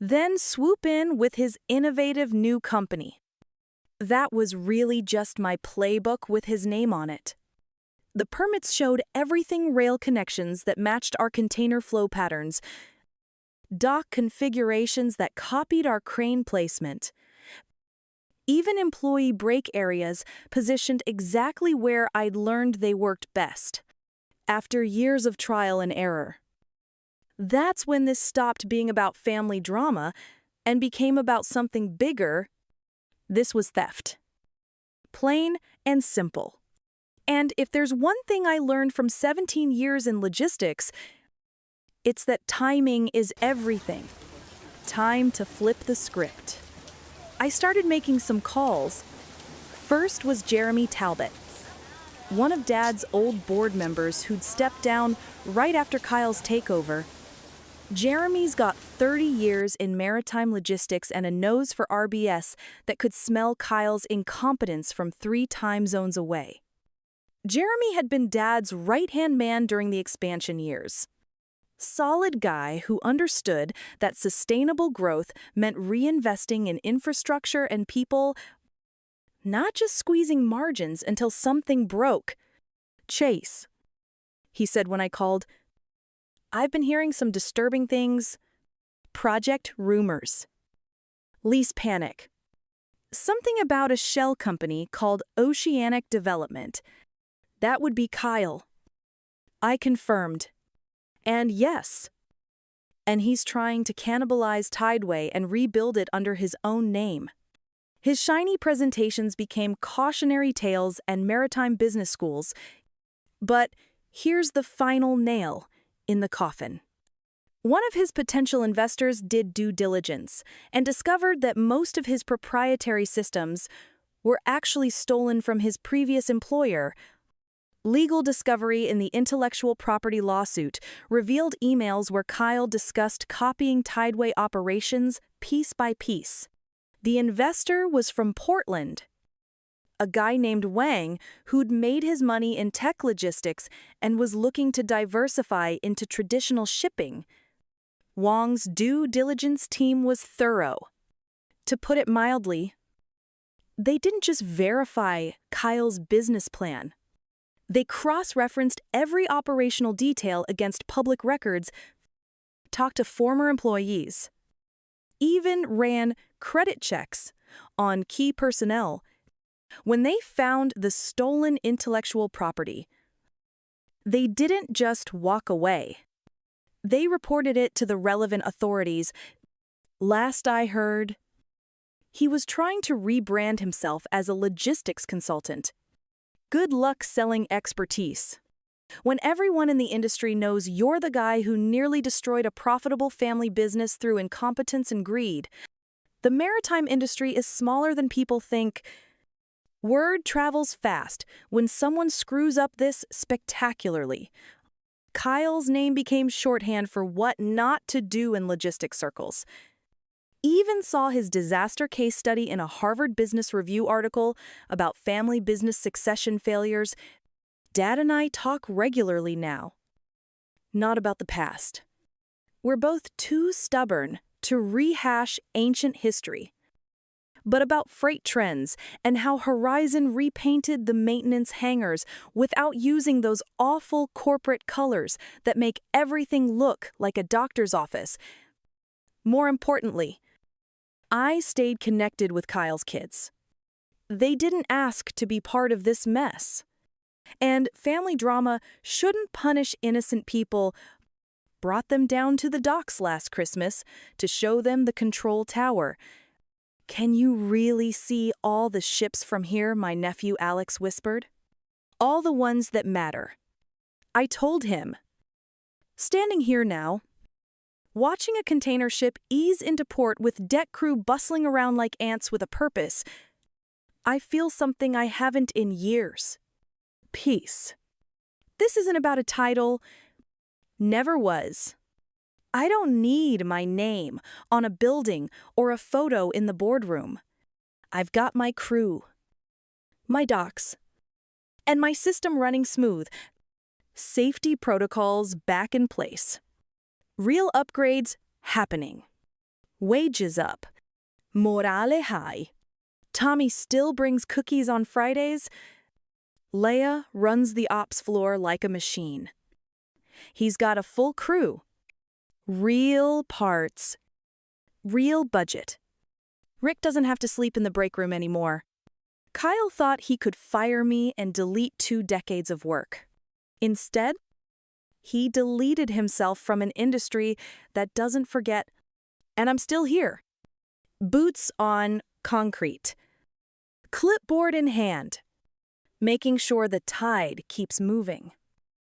then swoop in with his innovative new company. That was really just my playbook with his name on it. The permits showed everything rail connections that matched our container flow patterns, dock configurations that copied our crane placement, even employee break areas positioned exactly where I'd learned they worked best, after years of trial and error. That's when this stopped being about family drama and became about something bigger. This was theft. Plain and simple. And if there's one thing I learned from 17 years in logistics, it's that timing is everything. Time to flip the script. I started making some calls. First was Jeremy Talbot, one of Dad's old board members who'd stepped down right after Kyle's takeover. Jeremy's got 30 years in maritime logistics and a nose for RBS that could smell Kyle's incompetence from 3 time zones away. Jeremy had been Dad's right-hand man during the expansion years. Solid guy who understood that sustainable growth meant reinvesting in infrastructure and people, not just squeezing margins until something broke. Chase, he said when I called, I've been hearing some disturbing things. Project rumors. Lease panic. Something about a shell company called Oceanic Development. That would be Kyle. I confirmed. And yes. And he's trying to cannibalize Tideway and rebuild it under his own name. His shiny presentations became cautionary tales and maritime business schools. But here's the final nail in the coffin. One of his potential investors did due diligence and discovered that most of his proprietary systems were actually stolen from his previous employer. Legal discovery in the intellectual property lawsuit revealed emails where Kyle discussed copying Tideway operations piece by piece. The investor was from Portland. a guy named Wang who'd made his money in tech logistics and was looking to diversify into traditional shipping. Wang's due diligence team was thorough. To put it mildly, they didn't just verify Kyle's business plan. They cross-referenced every operational detail against public records, talked to former employees, even ran credit checks on key personnel. When they found the stolen intellectual property, they didn't just walk away. They reported it to the relevant authorities. Last I heard, he was trying to rebrand himself as a logistics consultant. Good luck selling expertise. When everyone in the industry knows you're the guy who nearly destroyed a profitable family business through incompetence and greed, the maritime industry is smaller than people think. Word travels fast when someone screws up this spectacularly. Kyle's name became shorthand for what not to do in logistics circles. Even saw his disaster case study in a Harvard Business Review article about family business succession failures. Dad and I talk regularly now. Not about the past. We're both too stubborn to rehash ancient history, but about freight trends and how Horizon repainted the maintenance hangars without using those awful corporate colors that make everything look like a doctor's office. More importantly, I stayed connected with Kyle's kids. They didn't ask to be part of this mess. And family drama shouldn't punish innocent people. Brought them down to the docks last Christmas to show them the control tower. "Can you really see all the ships from here?" my nephew Alex whispered. "All the ones that matter." I told him. Standing here now, watching a container ship ease into port with deck crew bustling around like ants with a purpose, I feel something I haven't in years. Peace. This isn't about a title. Never was. I don't need my name on a building or a photo in the boardroom. I've got my crew, my docks, and my system running smooth. Safety protocols back in place. Real upgrades happening. Wages up. Morale high. Tommy still brings cookies on Fridays. Leia runs the ops floor like a machine. He's got a full crew. Real parts. Real budget. Rick doesn't have to sleep in the break room anymore. Kyle thought he could fire me and delete 2 decades of work. Instead, he deleted himself from an industry that doesn't forget, and I'm still here. Boots on concrete. Clipboard in hand. Making sure the tide keeps moving.